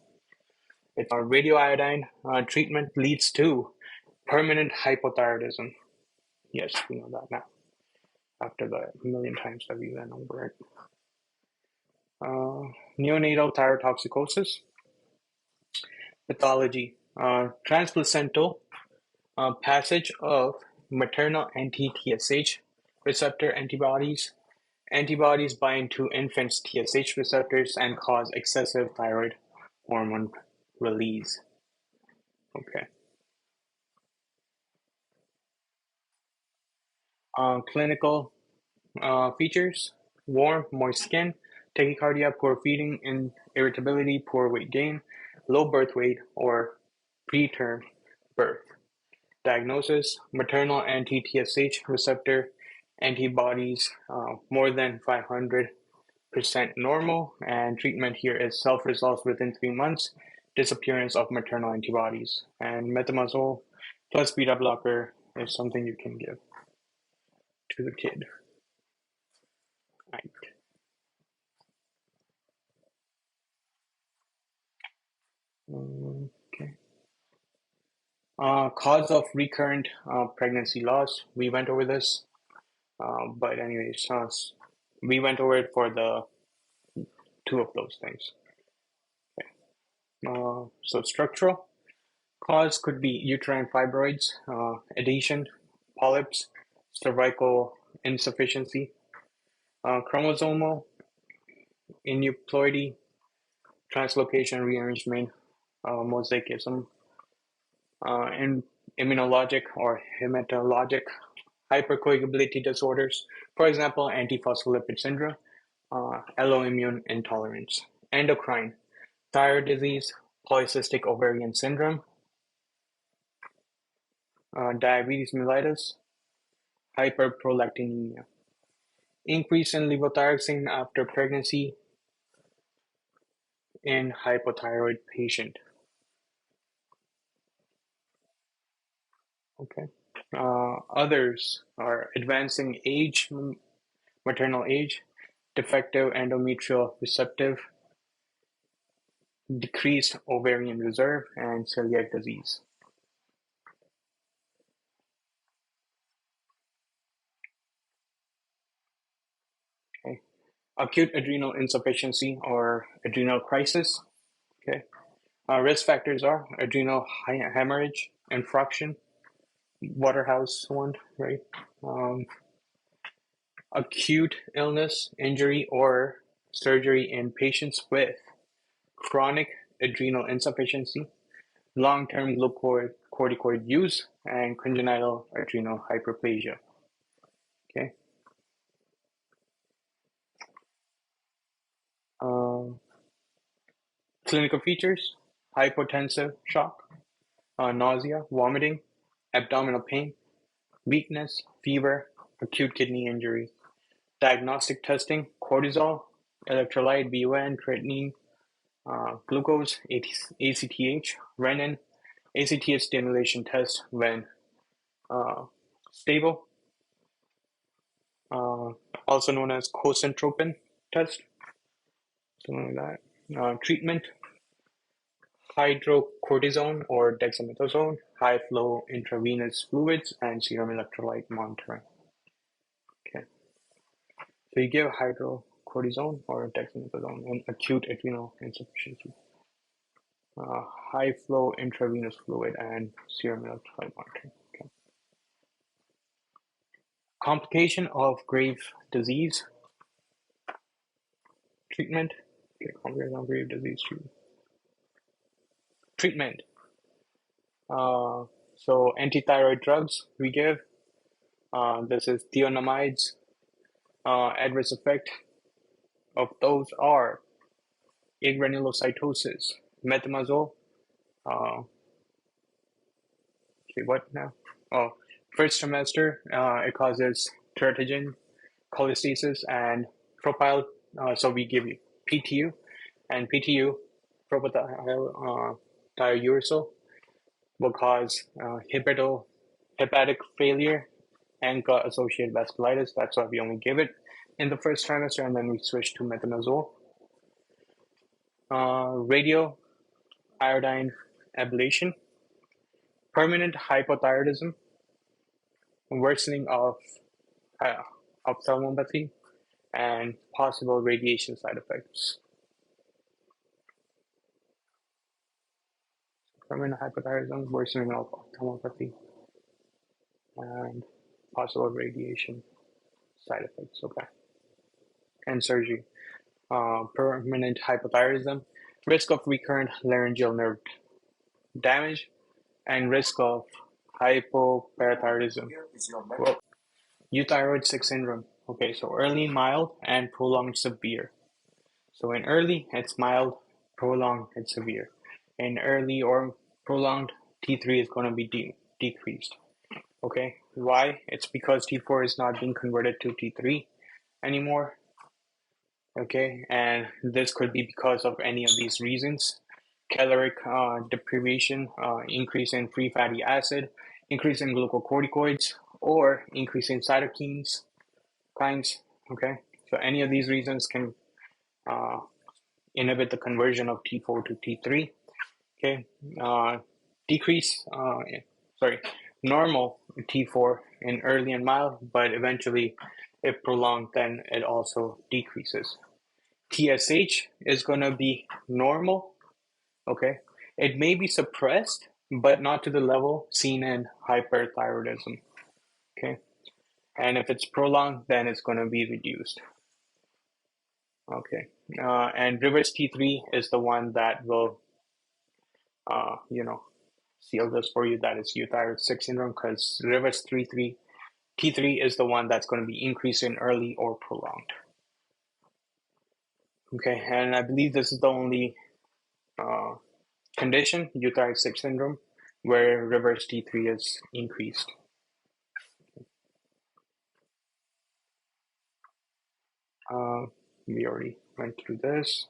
If our radioiodine treatment leads to permanent hypothyroidism. Yes, we know that now, after the million times that we went over it. Neonatal thyrotoxicosis. Pathology. Transplacental passage of maternal anti-TSH receptor antibodies. Antibodies bind to infants' TSH receptors and cause excessive thyroid hormone release. Okay. Clinical features: warm, moist skin, tachycardia, poor feeding, irritability, poor weight gain, low birth weight, or preterm birth. Diagnosis: maternal anti-TSH receptor antibodies more than 500% normal, and treatment here is self-resolves within 3 months, disappearance of maternal antibodies, and methimazole plus beta blocker is something you can give to the kid. Right. Okay. Cause of recurrent pregnancy loss. We went over this. But anyways, we went over it for the two of those things. Okay. So structural cause could be uterine fibroids, adhesion, polyps, cervical insufficiency, chromosomal aneuploidy, translocation rearrangement, mosaicism, and immunologic or hematologic hypercoagulability disorders, for example, antiphospholipid syndrome, alloimmune intolerance, endocrine, thyroid disease, polycystic ovarian syndrome, diabetes mellitus, hyperprolactinemia, increase in levothyroxine after pregnancy in hypothyroid patient. Okay. Others are advancing age, maternal age, defective endometrial receptive, decreased ovarian reserve, and celiac disease. Okay. Acute adrenal insufficiency or adrenal crisis. Okay. Risk factors are adrenal hemorrhage, infraction, Waterhouse one, right? Um, Acute illness, injury, or surgery in patients with chronic adrenal insufficiency, long-term glucocorticoid use, and congenital adrenal hyperplasia. Okay. Uh, Clinical features: hypotensive shock, nausea, vomiting, abdominal pain, weakness, fever, acute kidney injury. Diagnostic testing: cortisol, electrolyte, BUN, creatinine, glucose, ACTH, renin, ACTH stimulation test when uh, stable, uh, also known as concentropin test, something like that. Treatment: hydrocortisone or dexamethasone, high flow intravenous fluids, and serum electrolyte monitoring. Okay, so you give hydrocortisone or dexamethasone in acute adrenal insufficiency, high flow intravenous fluid, and serum electrolyte monitoring. Okay. Complication of grave disease treatment. Okay, complication of grave disease treatment. Treatment. So anti-thyroid drugs we give. This is thionamides. Adverse effect of those are agranulocytosis, methimazole. Uh, okay, what now? Oh, first trimester, it causes teratogen, cholestasis, and propyl. So we give you PTU, and PTU, propylthiouracil, will cause hepatic failure and gut-associated vasculitis. That's why we only give it in the first trimester, and then we switch to methimazole. Radio iodine ablation, permanent hypothyroidism, worsening of uh, ophthalmopathy, and possible radiation side effects. Permanent hypothyroidism, worsening of ophthalmopathy, and possible radiation side effects. Okay. And surgery. Permanent hypothyroidism, risk of recurrent laryngeal nerve damage, and risk of hypoparathyroidism. Well, Euthyroid 6 syndrome. Okay, so early, mild, and prolonged severe. So in early, it's mild, prolonged, it's severe. In early or prolonged, T3 is going to be decreased. Okay, why? It's because T4 is not being converted to T3 anymore. Okay, and this could be because of any of these reasons: caloric deprivation, increase in free fatty acid, increase in glucocorticoids, or increase in cytokines kinds. Okay, so any of these reasons can uh, inhibit the conversion of T4 to T3. Okay, decrease, sorry, normal T4 in early and mild, but eventually, if prolonged, then it also decreases. TSH is going to be normal, okay? It may be suppressed, but not to the level seen in hyperthyroidism, okay? And if it's prolonged, then it's going to be reduced, okay? And reverse T3 is the one that will, seal this for you. That is euthyroid 6 syndrome, because reverse T3 is the one that's going to be increased in early or prolonged. Okay, and I believe this is the only condition, Euthyroid 6 syndrome, where reverse T3 is increased. We already went through this,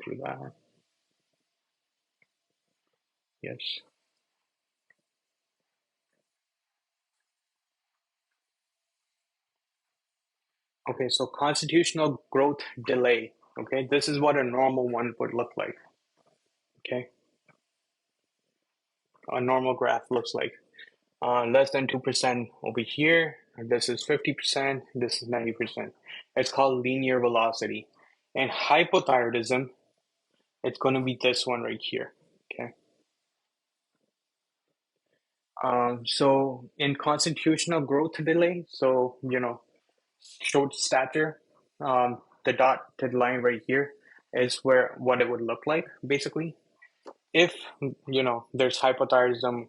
through that. Yes. Okay, so constitutional growth delay. Okay, this is what a normal one would look like. Okay, a normal graph looks like less than 2% over here. This is 50%. This is 90%. It's called linear velocity. And hypothyroidism, it's going to be this one right here. Okay. So in constitutional growth delay, so short stature, the dotted line right here is where what it would look like basically. If there's hypothyroidism,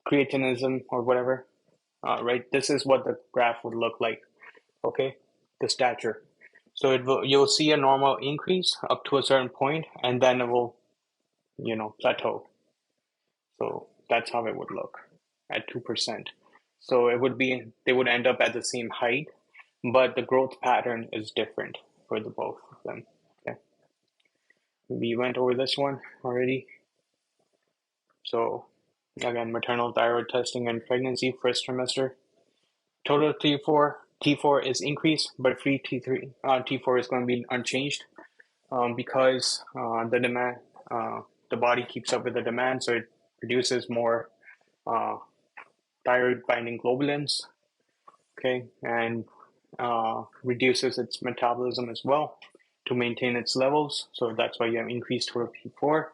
creatinism, or whatever, right? This is what the graph would look like. Okay, the stature. So you'll see a normal increase up to a certain point, and then it will, plateau. So that's how it would look at 2%. So they would end up at the same height, but the growth pattern is different for the both of them. Okay, we went over this one already. So again, maternal thyroid testing and pregnancy first trimester. Total T4 is increased, but free T4 is going to be unchanged because the demand, the body keeps up with the demand, so it produces more thyroid binding globulins, okay, and reduces its metabolism as well to maintain its levels. So that's why you have increased total T4.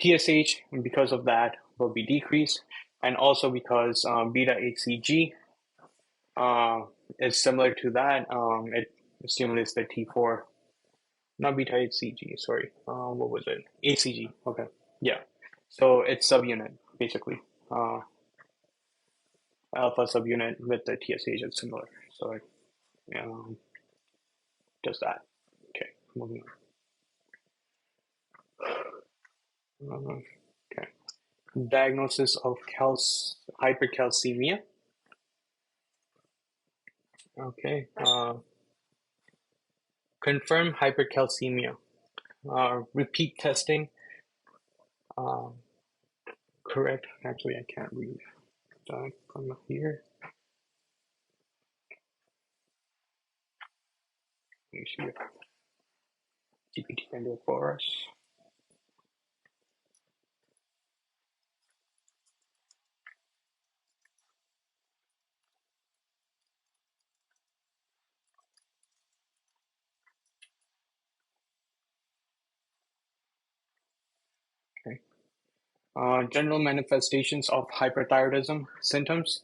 TSH, because of that, will be decreased, and also because beta HCG is similar to that. It stimulates the T4, not beta HCG, sorry. What was it? HCG, okay. Yeah. So it's subunit, basically. Alpha subunit with the TSH is similar. So it does that. Okay, moving on. Okay. Diagnosis of hypercalcemia. Okay. Confirm hypercalcemia. Repeat testing. Correct. Actually, I can't read that from here. Let me see if GPT can do it for us. Okay. General manifestations of hyperthyroidism symptoms: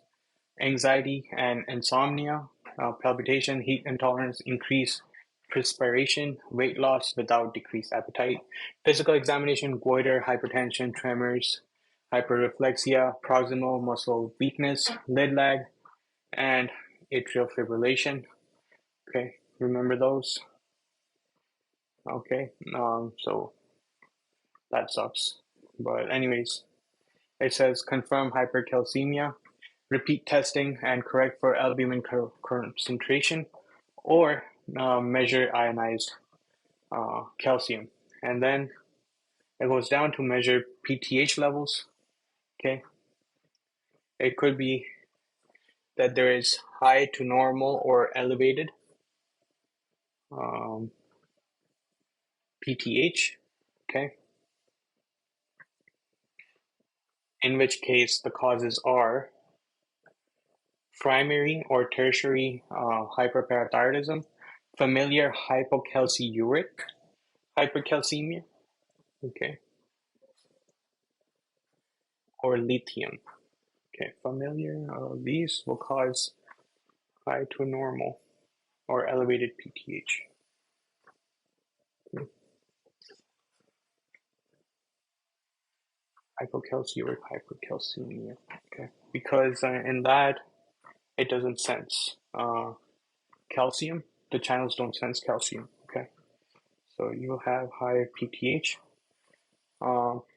anxiety and insomnia, palpitation, heat intolerance, increased perspiration, weight loss without decreased appetite, physical examination, goiter, hypertension, tremors, hyperreflexia, proximal muscle weakness, lid lag, and atrial fibrillation. Okay, remember those? Okay, so that sucks. But anyways, it says confirm hypercalcemia, repeat testing and correct for albumin concentration, or measure ionized calcium. And then it goes down to measure PTH levels. Okay, it could be that there is high to normal or elevated PTH. Okay, in which case the causes are primary or tertiary hyperparathyroidism, familiar hypocalciuric hypercalcemia, okay, or lithium. Okay, familiar, these will cause high to normal or elevated PTH. Okay. Hypocalciuric hypercalcemia, okay, because in that it doesn't sense calcium. The channels don't sense calcium, okay, so you have higher PTH.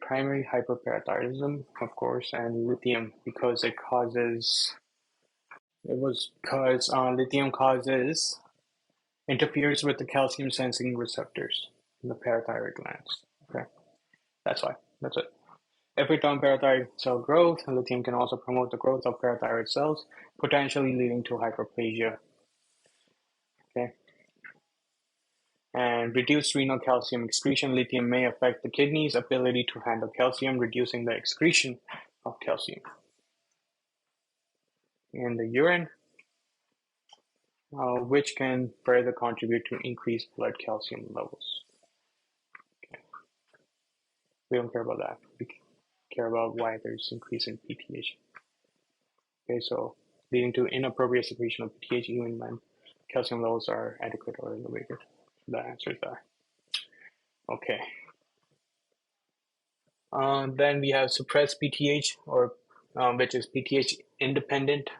Primary hyperparathyroidism, of course, and lithium because it causes. It was because lithium causes interferes with the calcium sensing receptors in the parathyroid glands. Okay, that's why. That's it. If we turn parathyroid cell growth, lithium can also promote the growth of parathyroid cells, potentially leading to hyperplasia. Okay, and reduced renal calcium excretion. Lithium may affect the kidney's ability to handle calcium, reducing the excretion of calcium in the urine, which can further contribute to increased blood calcium levels. Okay. We don't care about that. We care about why there's increase in PTH. Okay, so leading to inappropriate secretion of PTH even when calcium levels are adequate or elevated. That answers that. Okay. Then we have suppressed PTH, or which is PTH independent.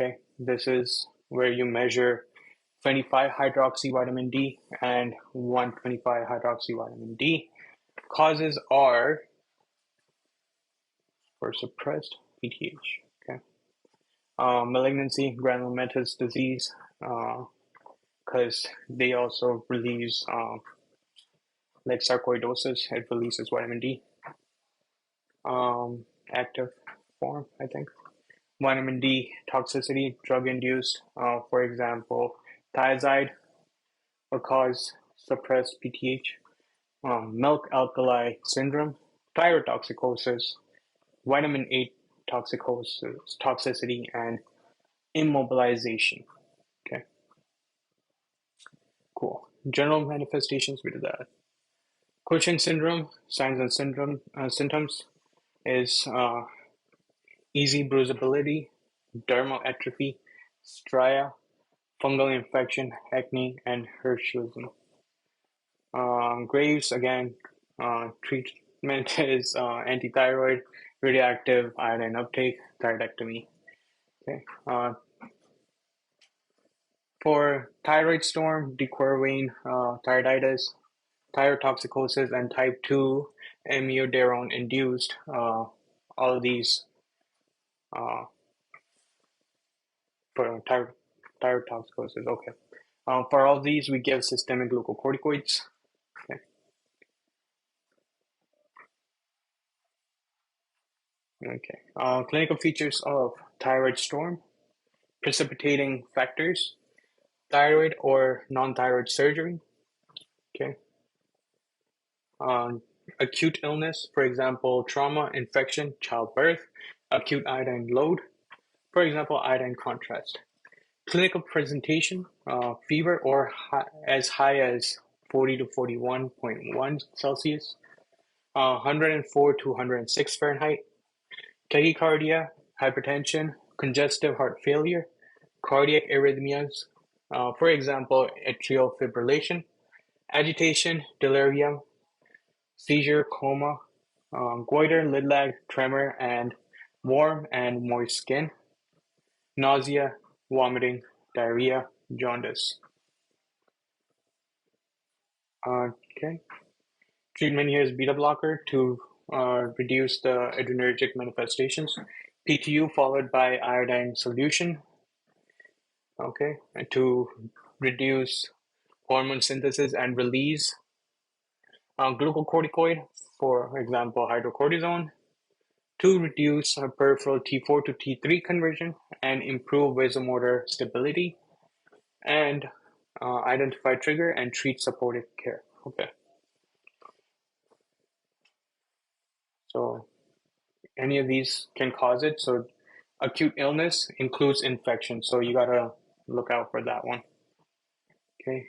Okay, this is where you measure 25 hydroxy vitamin D and 125 hydroxy vitamin D. Causes are for suppressed PTH. Okay, malignancy, granulomatous disease, because they also release like sarcoidosis. It releases vitamin D. Active form, I think. Vitamin D toxicity, drug-induced. For example, thiazide will cause suppressed PTH. Milk alkali syndrome, thyrotoxicosis, vitamin A toxicity, and immobilization. Okay, cool. General manifestations, we did that. Cushing syndrome, signs and symptoms is easy bruisability, dermal atrophy, stria, fungal infection, acne, and Hirschism. Graves, again, treatment is antithyroid, radioactive iodine uptake, thyroidectomy. Okay. For thyroid storm, dequervain, thyroiditis, thyrotoxicosis, and type 2 amiodarone induced, all of these for thyrotoxicosis. Okay. For all these, we give systemic glucocorticoids. Okay. Okay. Clinical features of thyroid storm: precipitating factors, thyroid or non-thyroid surgery. Okay. Acute illness, for example, trauma, infection, childbirth, acute iodine load, for example, iodine contrast. Clinical presentation, fever or as high as 40 to 41.1 Celsius, 104 to 106 Fahrenheit, tachycardia, hypertension, congestive heart failure, cardiac arrhythmias, for example, atrial fibrillation, agitation, delirium, seizure, coma, goiter, lid lag, tremor, and warm and moist skin, nausea, vomiting, diarrhea, jaundice. Okay. Treatment here is beta blocker to reduce the adrenergic manifestations. PTU followed by iodine solution. Okay, and to reduce hormone synthesis and release. Glucocorticoid, for example, hydrocortisone, to reduce peripheral T4 to T3 conversion and improve vasomotor stability, and identify trigger and treat supportive care. Okay. So any of these can cause it. So acute illness includes infection. So you gotta look out for that one. Okay.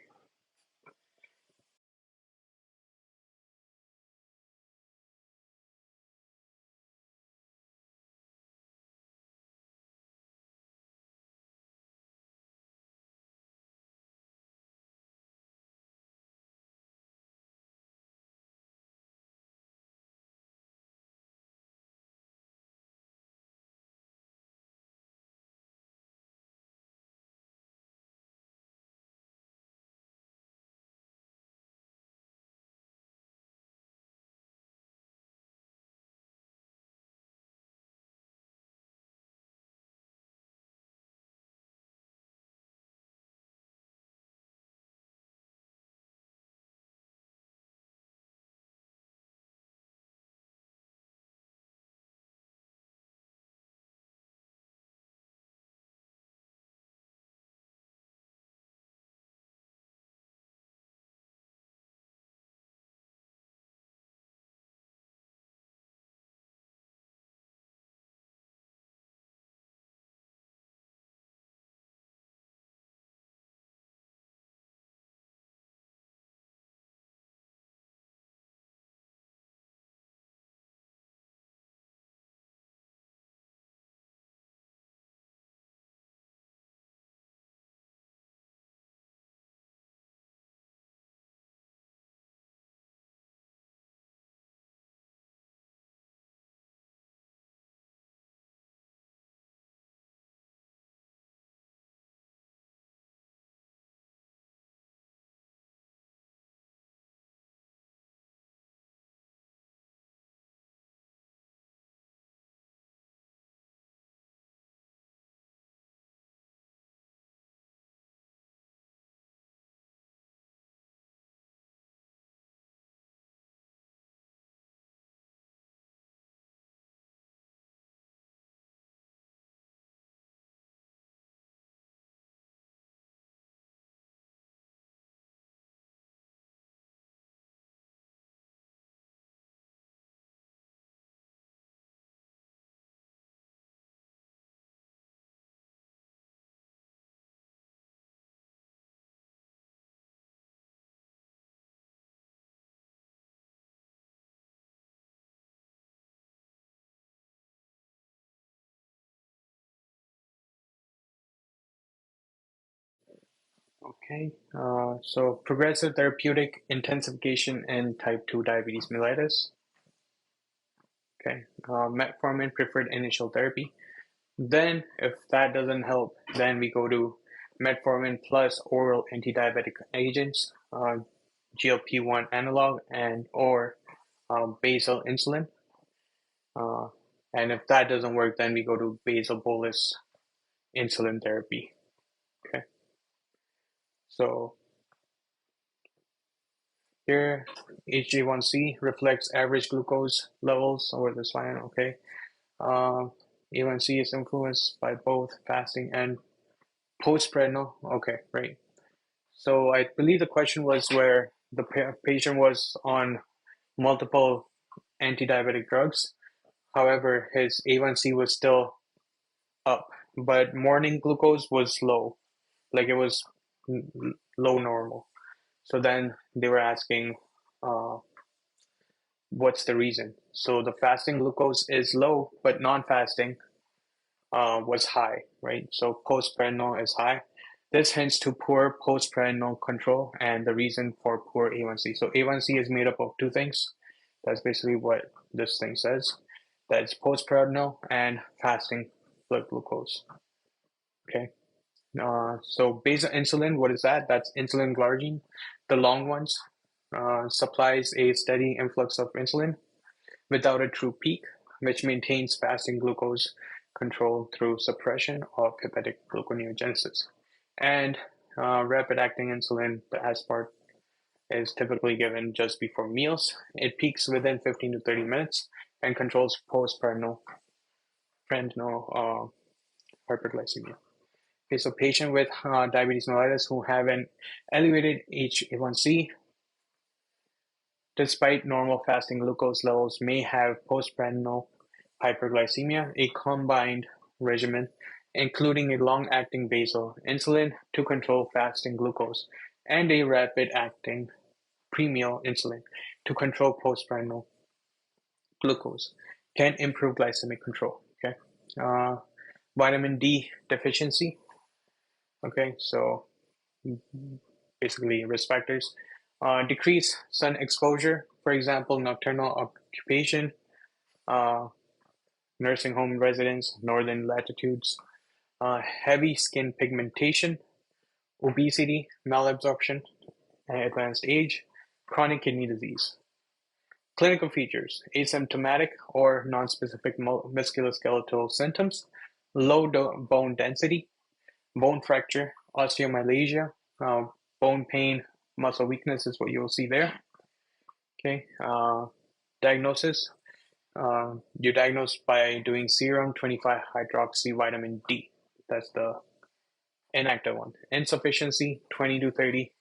Okay. So progressive therapeutic intensification in type 2 diabetes mellitus. Okay. Metformin preferred initial therapy. Then, if that doesn't help, then we go to metformin plus oral anti-diabetic agents, GLP-1 analog, and or basal insulin. Uh, and if that doesn't work, then we go to basal bolus insulin therapy. Okay. So here, HbA1c reflects average glucose levels over the spine. Okay. A1C is influenced by both fasting and postprandial. Okay, right. So I believe the question was where the patient was on multiple anti-diabetic drugs. However, his A1C was still up, but morning glucose was low, like it was low normal. So then they were asking, uh, what's the reason? So the fasting glucose is low, but non-fasting was high, right? So postprandial is high. This hints to poor postprandial control and the reason for poor A1C. So A1C is made up of two things. That's basically what this thing says. That's postprandial and fasting blood glucose. Okay. So basal insulin, what is that? That's insulin glargine. The long ones supplies a steady influx of insulin without a true peak, which maintains fasting glucose control through suppression of hepatic gluconeogenesis. And rapid-acting insulin, the aspart, is typically given just before meals. It peaks within 15 to 30 minutes and controls postprandial hyperglycemia. Okay, so patient with diabetes mellitus who have an elevated HbA1c despite normal fasting glucose levels may have postprandial Hyperglycemia, a combined regimen including a long-acting basal insulin to control fasting glucose and a rapid-acting premeal insulin to control postprandial glucose, can improve glycemic control. Okay, vitamin D deficiency. Okay, so basically risk factors. Decrease sun exposure, for example, nocturnal occupation, uh, nursing home residents, northern latitudes, heavy skin pigmentation, obesity, malabsorption, advanced age, chronic kidney disease. Clinical features: asymptomatic or nonspecific musculoskeletal symptoms, low bone density, bone fracture, osteomalacia, bone pain, muscle weakness is what you will see there. Okay, diagnosis. You diagnose by doing serum 25-hydroxy vitamin D. That's the inactive one. Insufficiency 20 to 30,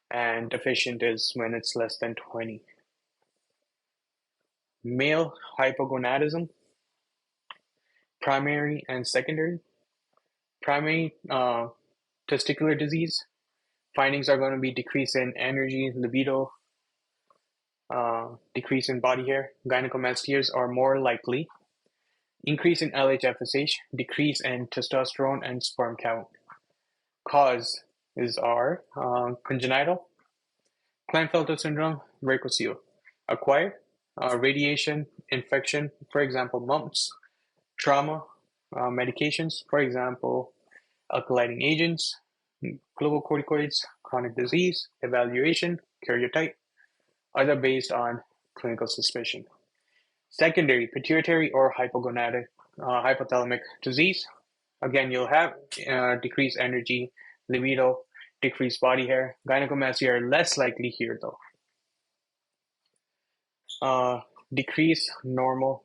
and deficient is when it's less than 20. Male hypogonadism, primary and secondary. Primary testicular disease, findings are going to be decrease in energy, libido, decrease in body hair. Gynecomastia are more likely. Increase in LH-FSH, decrease in testosterone and sperm count. Cause are congenital, Klinefelter syndrome, varicocele. Acquired, radiation, infection, for example, mumps. Trauma, medications, for example, alkylating agents, glucocorticoids, chronic disease, evaluation, karyotype. Other based on clinical suspicion. Secondary, pituitary or hypothalamic disease. Again, you'll have decreased energy, libido, decreased body hair. Gynecomastia are less likely here though. Decreased normal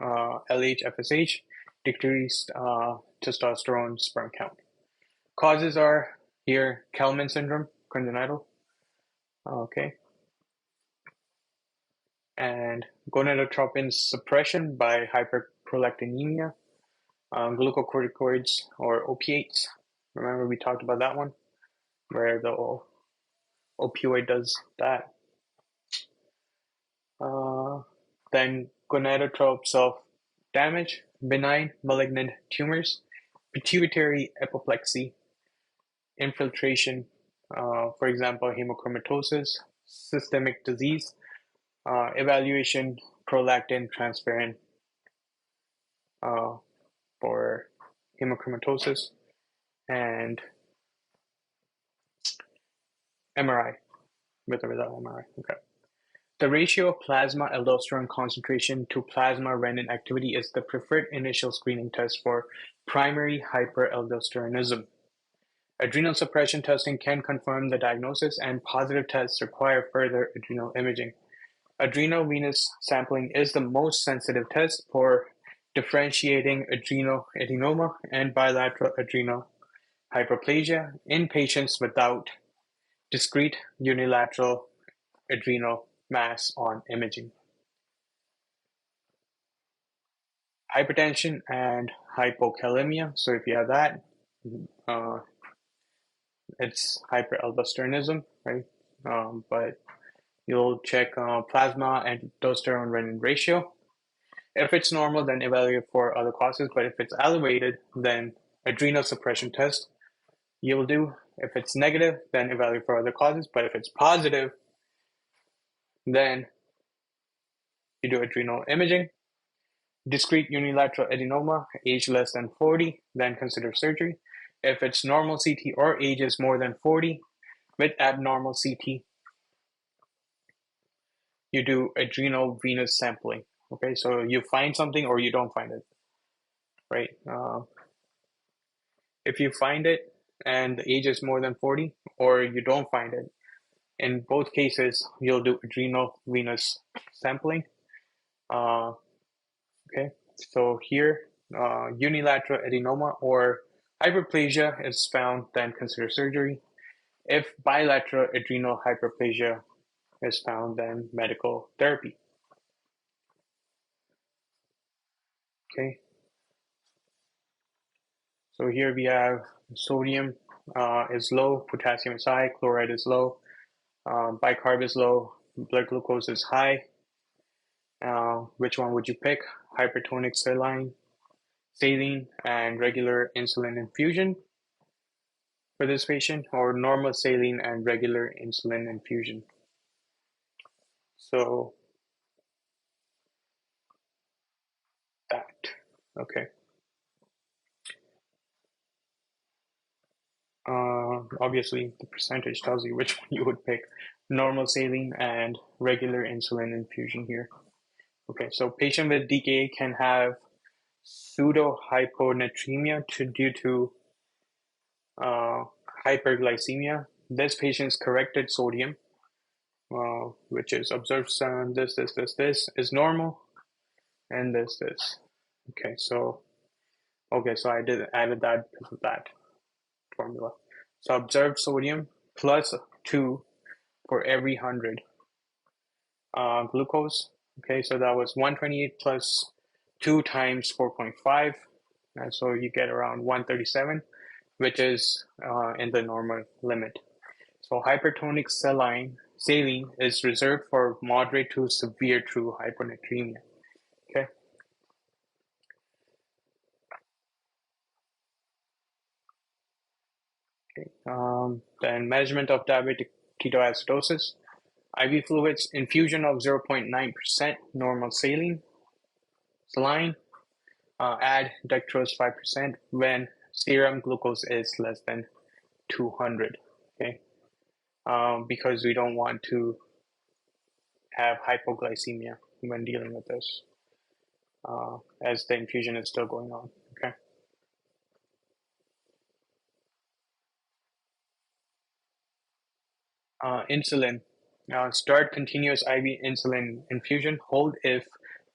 LH-FSH, decreased testosterone sperm count. Causes are here Kalman syndrome, congenital. Okay. And gonadotropin suppression by hyperprolactinemia, glucocorticoids or opiates. Remember we talked about that one, where the opioid does that. Then gonadotrope self-damage, benign malignant tumors, pituitary apoplexy, infiltration, for example, hemochromatosis, systemic disease, evaluation, prolactin transferrin for hemochromatosis, and MRI, with or without MRI. Okay. The ratio of plasma aldosterone concentration to plasma renin activity is the preferred initial screening test for primary hyperaldosteronism. Adrenal suppression testing can confirm the diagnosis, and positive tests require further adrenal imaging. Adrenal venous sampling is the most sensitive test for differentiating adrenal adenoma and bilateral adrenal hyperplasia in patients without discrete unilateral adrenal mass on imaging. Hypertension and hypocalcemia. So if you have that, it's hyperaldosteronism, right? But you'll check plasma and aldosterone renin ratio. If it's normal, then evaluate for other causes. But if it's elevated, then adrenal suppression test you'll do. If it's negative, then evaluate for other causes. But if it's positive, then you do adrenal imaging. Discrete unilateral adenoma, age less than 40, then consider surgery. If it's normal CT or age is more than 40 with abnormal CT, you do adrenal venous sampling. Okay, so you find something or you don't find it, right? If you find it and the age is more than 40 or you don't find it, in both cases, you'll do adrenal venous sampling. Okay, so here, unilateral adenoma or hyperplasia is found, then consider surgery. If bilateral adrenal hyperplasia is found, then medical therapy. Okay. So here we have sodium is low, potassium is high, chloride is low, bicarb is low, blood glucose is high. Which one would you pick? Hypertonic saline, and regular insulin infusion for this patient, or normal saline and regular insulin infusion? So that, okay. Obviously, the percentage tells you which one you would pick. Normal saline and regular insulin infusion here. Okay, so patient with DKA can have pseudo-hyponatremia due to hyperglycemia. This patient's corrected sodium, which is observed this, is normal, and this. Okay, so I added that because of that formula. So observed sodium plus 2 for every 100 glucose. Okay, so that was 128 plus 2 times 4.5. And so you get around 137, which is in the normal limit. So hypertonic saline is reserved for moderate to severe true hyponatremia. Okay. Then measurement of diabetic ketoacidosis. IV fluids, infusion of 0.9% normal saline, add dextrose 5% when serum glucose is less than 200. Okay, because we don't want to have hypoglycemia when dealing with this, as the infusion is still going on. Okay. Insulin. Start continuous IV insulin infusion. Hold if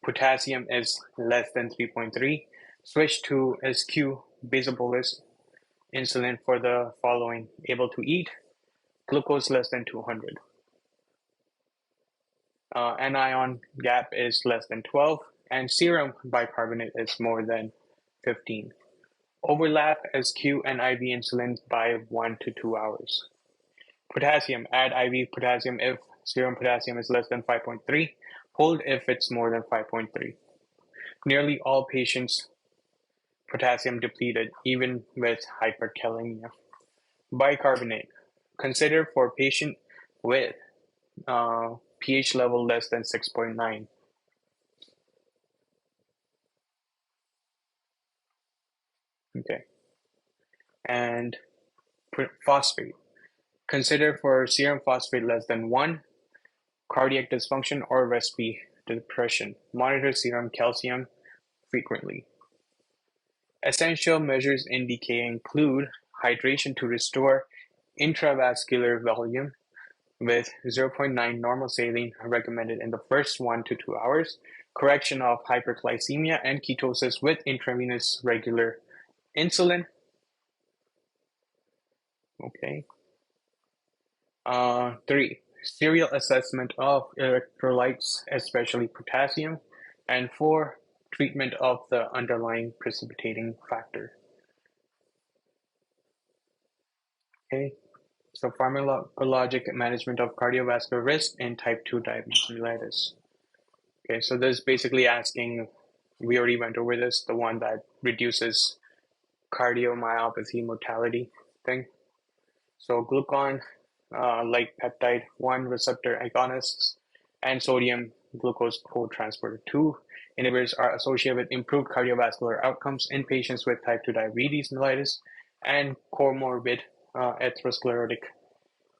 potassium is less than 3.3. Switch to SQ basobolus insulin for the following: able to eat, glucose less than 200. Anion gap is less than 12, and serum bicarbonate is more than 15. Overlap SQ and IV insulin by 1 to 2 hours. Potassium, add IV potassium if serum potassium is less than 5.3. Hold if it's more than 5.3. Nearly all patients potassium depleted, even with hyperkalemia. Bicarbonate, consider for patient with pH level less than 6.9. Okay. And phosphate, consider for serum phosphate less than 1, cardiac dysfunction or respiratory depression. Monitor serum calcium frequently. Essential measures in DKA include hydration to restore intravascular volume with 0.9 normal saline recommended in the first 1 to 2 hours, correction of hyperglycemia and ketosis with intravenous regular insulin. Okay. 3. Serial assessment of electrolytes, especially potassium. And 4. Treatment of the underlying precipitating factor. Okay. So pharmacologic management of cardiovascular risk in type 2 diabetes mellitus. Okay, so this is basically asking, we already went over this, the one that reduces cardiomyopathy mortality thing. So glucagon, like peptide 1 receptor agonists, and sodium glucose cotransporter 2 inhibitors are associated with improved cardiovascular outcomes in patients with type 2 diabetes mellitus and comorbid atherosclerotic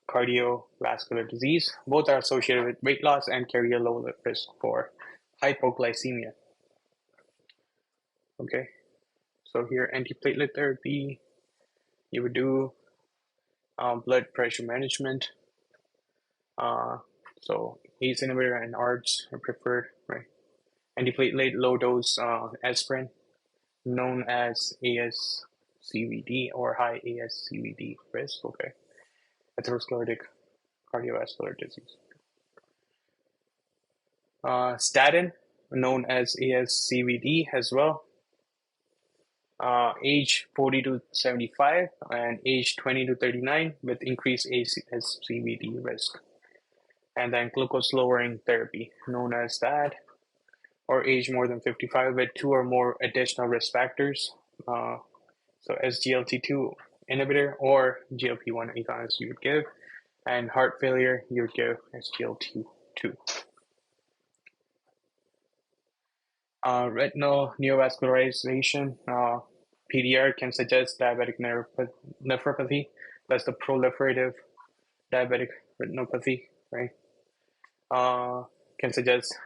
cardiovascular disease. Both are associated with weight loss and carry a low risk for hypoglycemia. Okay, so here antiplatelet therapy, you would do blood pressure management. So ACE inhibitor and ARBs are preferred, right? Antiplatelet low dose aspirin, known as ASCVD or high ASCVD risk. Okay, atherosclerotic cardiovascular disease. Statin, known as ASCVD as well. Age 40 to 75 and age 20 to 39 with increased ASCVD risk. And then glucose lowering therapy, known as that, or age more than 55 with 2 or more additional risk factors. So SGLT2 inhibitor or GLP-1 agonist you would give, and heart failure you would give SGLT2. Retinal neovascularization, PDR, can suggest diabetic nephropathy. That's the proliferative diabetic retinopathy, right? Can suggest.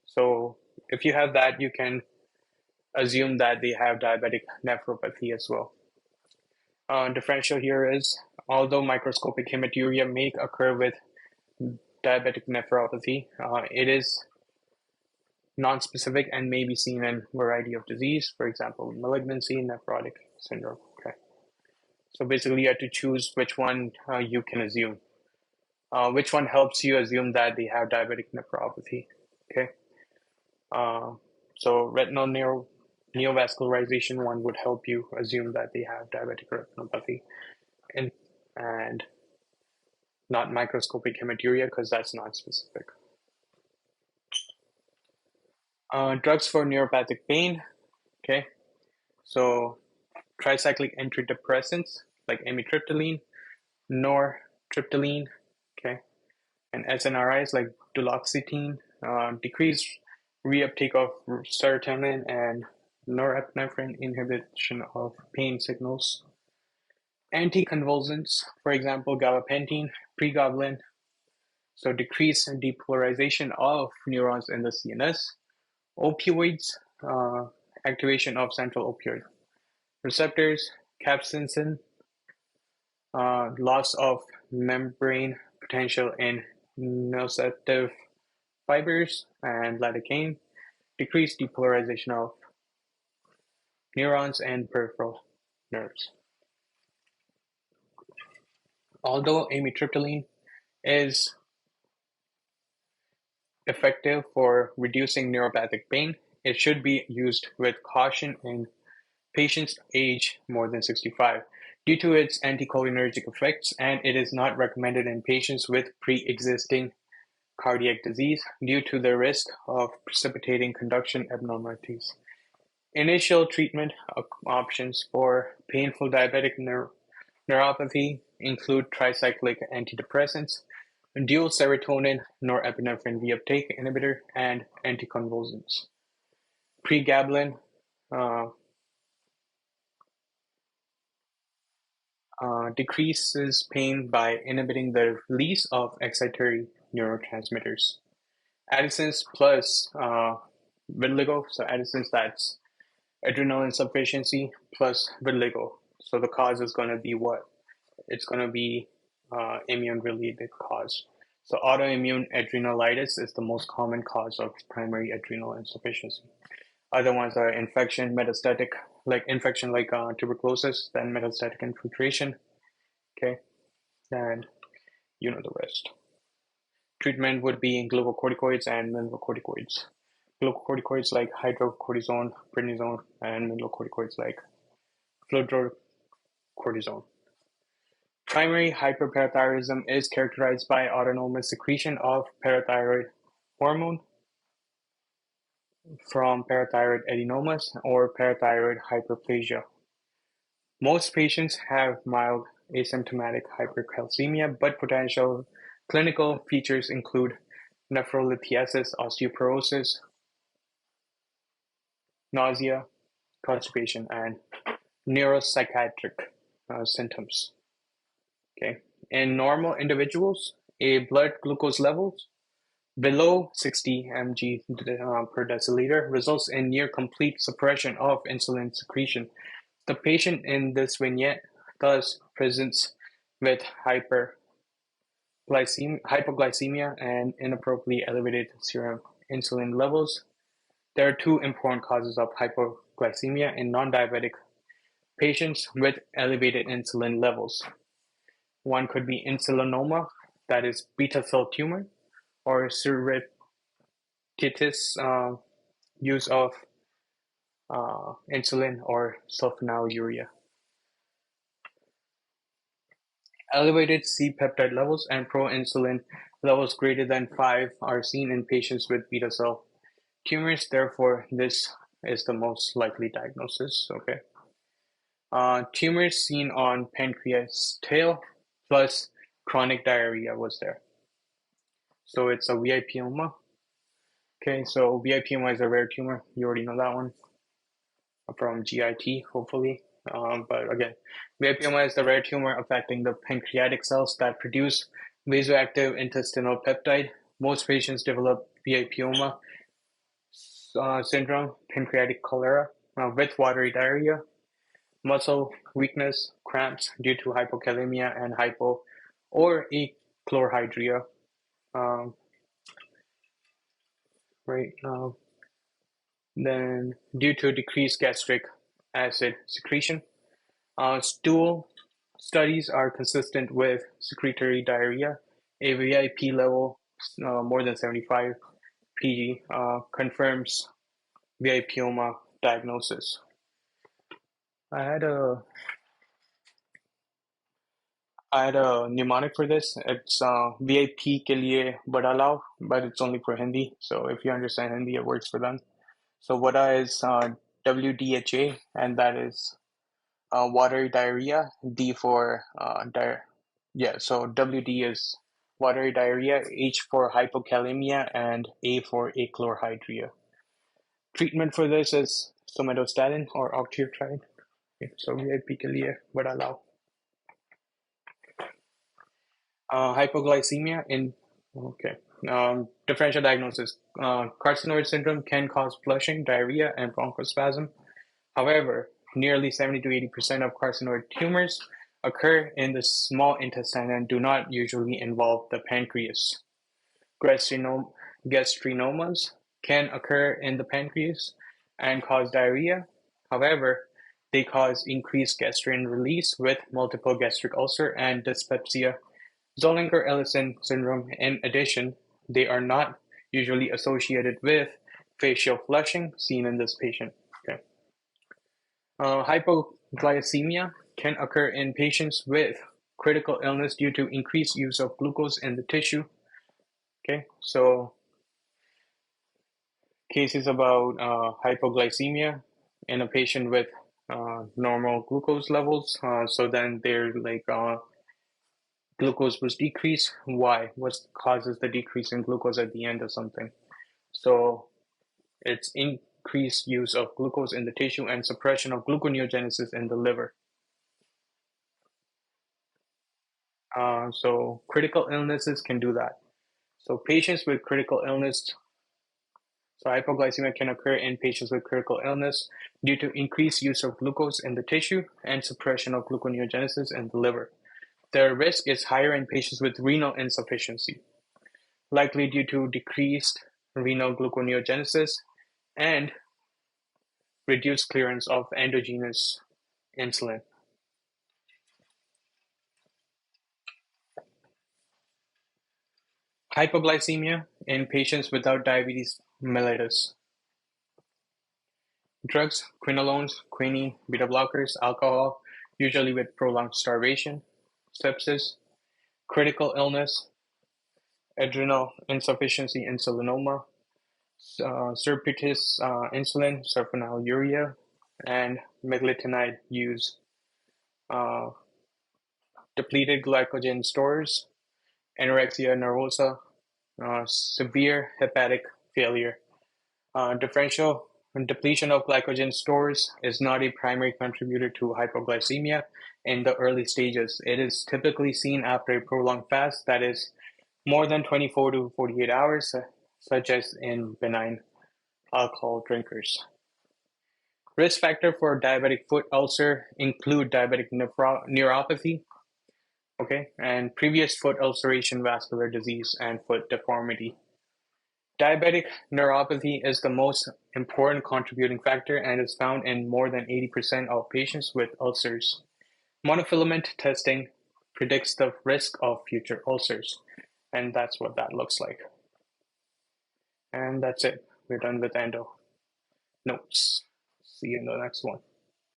So if you have that, you can assume that they have diabetic nephropathy as well. Differential here is, although microscopic hematuria may occur with diabetic nephropathy, it is non-specific and may be seen in a variety of disease, for example, malignancy, nephrotic syndrome. Okay. So basically you have to choose which one you can assume. Which one helps you assume that they have diabetic nephropathy. Okay. So retinal neovascularization one would help you assume that they have diabetic retinopathy, and not microscopic hematuria, because that's not specific. Drugs for neuropathic pain. Okay, so tricyclic antidepressants like amitriptyline, nortriptyline, okay, and SNRIs like duloxetine decrease reuptake of serotonin and norepinephrine, inhibition of pain signals. Anticonvulsants, for example, gabapentin, pregabalin, so decrease depolarization of neurons in the CNS. Opioids, activation of central opioid receptors. Capsaicin, loss of membrane potential in nociceptive fibers. And lidocaine, decreased depolarization of neurons and peripheral nerves. Although amitriptyline is effective for reducing neuropathic pain, it should be used with caution in patients age more than 65 due to its anticholinergic effects, and it is not recommended in patients with pre-existing cardiac disease due to the risk of precipitating conduction abnormalities. Initial treatment options for painful diabetic neuropathy include tricyclic antidepressants, dual serotonin norepinephrine reuptake inhibitor, and anticonvulsants. Pregabalin decreases pain by inhibiting the release of excitatory neurotransmitters. Addison's plus vitiligo, so Addison's, that's adrenal insufficiency plus vitiligo. So the cause is going to be what? It's going to be immune-related cause. So autoimmune adrenalitis is the most common cause of primary adrenal insufficiency. Other ones are infection, metastatic, like infection like tuberculosis, then metastatic infiltration. Okay, and you know the rest. Treatment would be glucocorticoids and mineralocorticoids. Glucocorticoids like hydrocortisone, prednisone, and mineralocorticoids like fludrocortisone. Primary hyperparathyroidism is characterized by autonomous secretion of parathyroid hormone from parathyroid adenomas or parathyroid hyperplasia. Most patients have mild asymptomatic hypercalcemia, but potential clinical features include nephrolithiasis, osteoporosis, nausea, constipation, and neuropsychiatric symptoms. Okay, in normal individuals, a blood glucose levels below 60 mg per deciliter results in near complete suppression of insulin secretion. The patient in this vignette thus presents with hypoglycemia and inappropriately elevated serum insulin levels. There are two important causes of hypoglycemia in non-diabetic patients with elevated insulin levels. One could be insulinoma, that is beta cell tumor, or surreptitious use of insulin or sulfonylurea. Elevated C-peptide levels and proinsulin levels greater than 5 are seen in patients with beta cell tumors. Therefore, this is the most likely diagnosis. Okay. Tumors seen on pancreas tail plus chronic diarrhea was there. So it's a VIPoma. Okay, so VIPoma is a rare tumor. You already know that one from GIT, hopefully. But again, VIPoma is the rare tumor affecting the pancreatic cells that produce vasoactive intestinal peptide. Most patients develop VIPoma syndrome, pancreatic cholera, with watery diarrhea, muscle weakness, cramps due to hypokalemia and hypo or achlorhydria. Um, right. Then, due to decreased gastric acid secretion, stool studies are consistent with secretory diarrhea. A VIP level more than 75 pg confirms VIPoma diagnosis. I had a mnemonic for this. It's VIP के लिए बड़ा लाओ, but it's only for Hindi. So if you understand Hindi, it works for them. So vada is WDHA, and that is watery diarrhea. D for so WD is watery diarrhea, H for hypokalemia, and A for achlorhydria. Treatment for this is somatostatin or octreotide. Okay, so VIP के लिए बड़ा लाओ. Hypoglycemia in differential diagnosis. Carcinoid syndrome can cause flushing, diarrhea, and bronchospasm. However, nearly 70 to 80% of carcinoid tumors occur in the small intestine and do not usually involve the pancreas. Gastrinomas can occur in the pancreas and cause diarrhea. However, they cause increased gastrin release with multiple gastric ulcer and dyspepsia. Zollinger-Ellison syndrome. In addition, they are not usually associated with facial flushing seen in this patient. Okay. Hypoglycemia can occur in patients with critical illness due to increased use of glucose in the tissue. Okay, so cases about hypoglycemia in a patient with normal glucose levels. So then they're like glucose was decreased. Why? What causes the decrease in glucose at the end of something? So it's increased use of glucose in the tissue and suppression of gluconeogenesis in the liver. So critical illnesses can do that. So patients with critical illness, so hypoglycemia can occur in patients with critical illness due to increased use of glucose in the tissue and suppression of gluconeogenesis in the liver. The risk is higher in patients with renal insufficiency, likely due to decreased renal gluconeogenesis and reduced clearance of endogenous insulin. Hypoglycemia in patients without diabetes mellitus. Drugs, quinolones, quinine, beta blockers, alcohol, usually with prolonged starvation, sepsis, critical illness, adrenal insufficiency, insulinoma, surplus insulin, sulfonylurea, and meglitinide use. Depleted glycogen stores, anorexia nervosa, severe hepatic failure. Differential depletion of glycogen stores is not a primary contributor to hypoglycemia in the early stages. It is typically seen after a prolonged fast that is more than 24 to 48 hours, such as in benign alcohol drinkers. Risk factor for diabetic foot ulcer include diabetic neuropathy, okay, and previous foot ulceration, vascular disease, and foot deformity. Diabetic neuropathy is the most important contributing factor and is found in more than 80% of patients with ulcers. Monofilament testing predicts the risk of future ulcers, and that's what that looks like. And that's it. We're done with endo. notes. See you in the next one.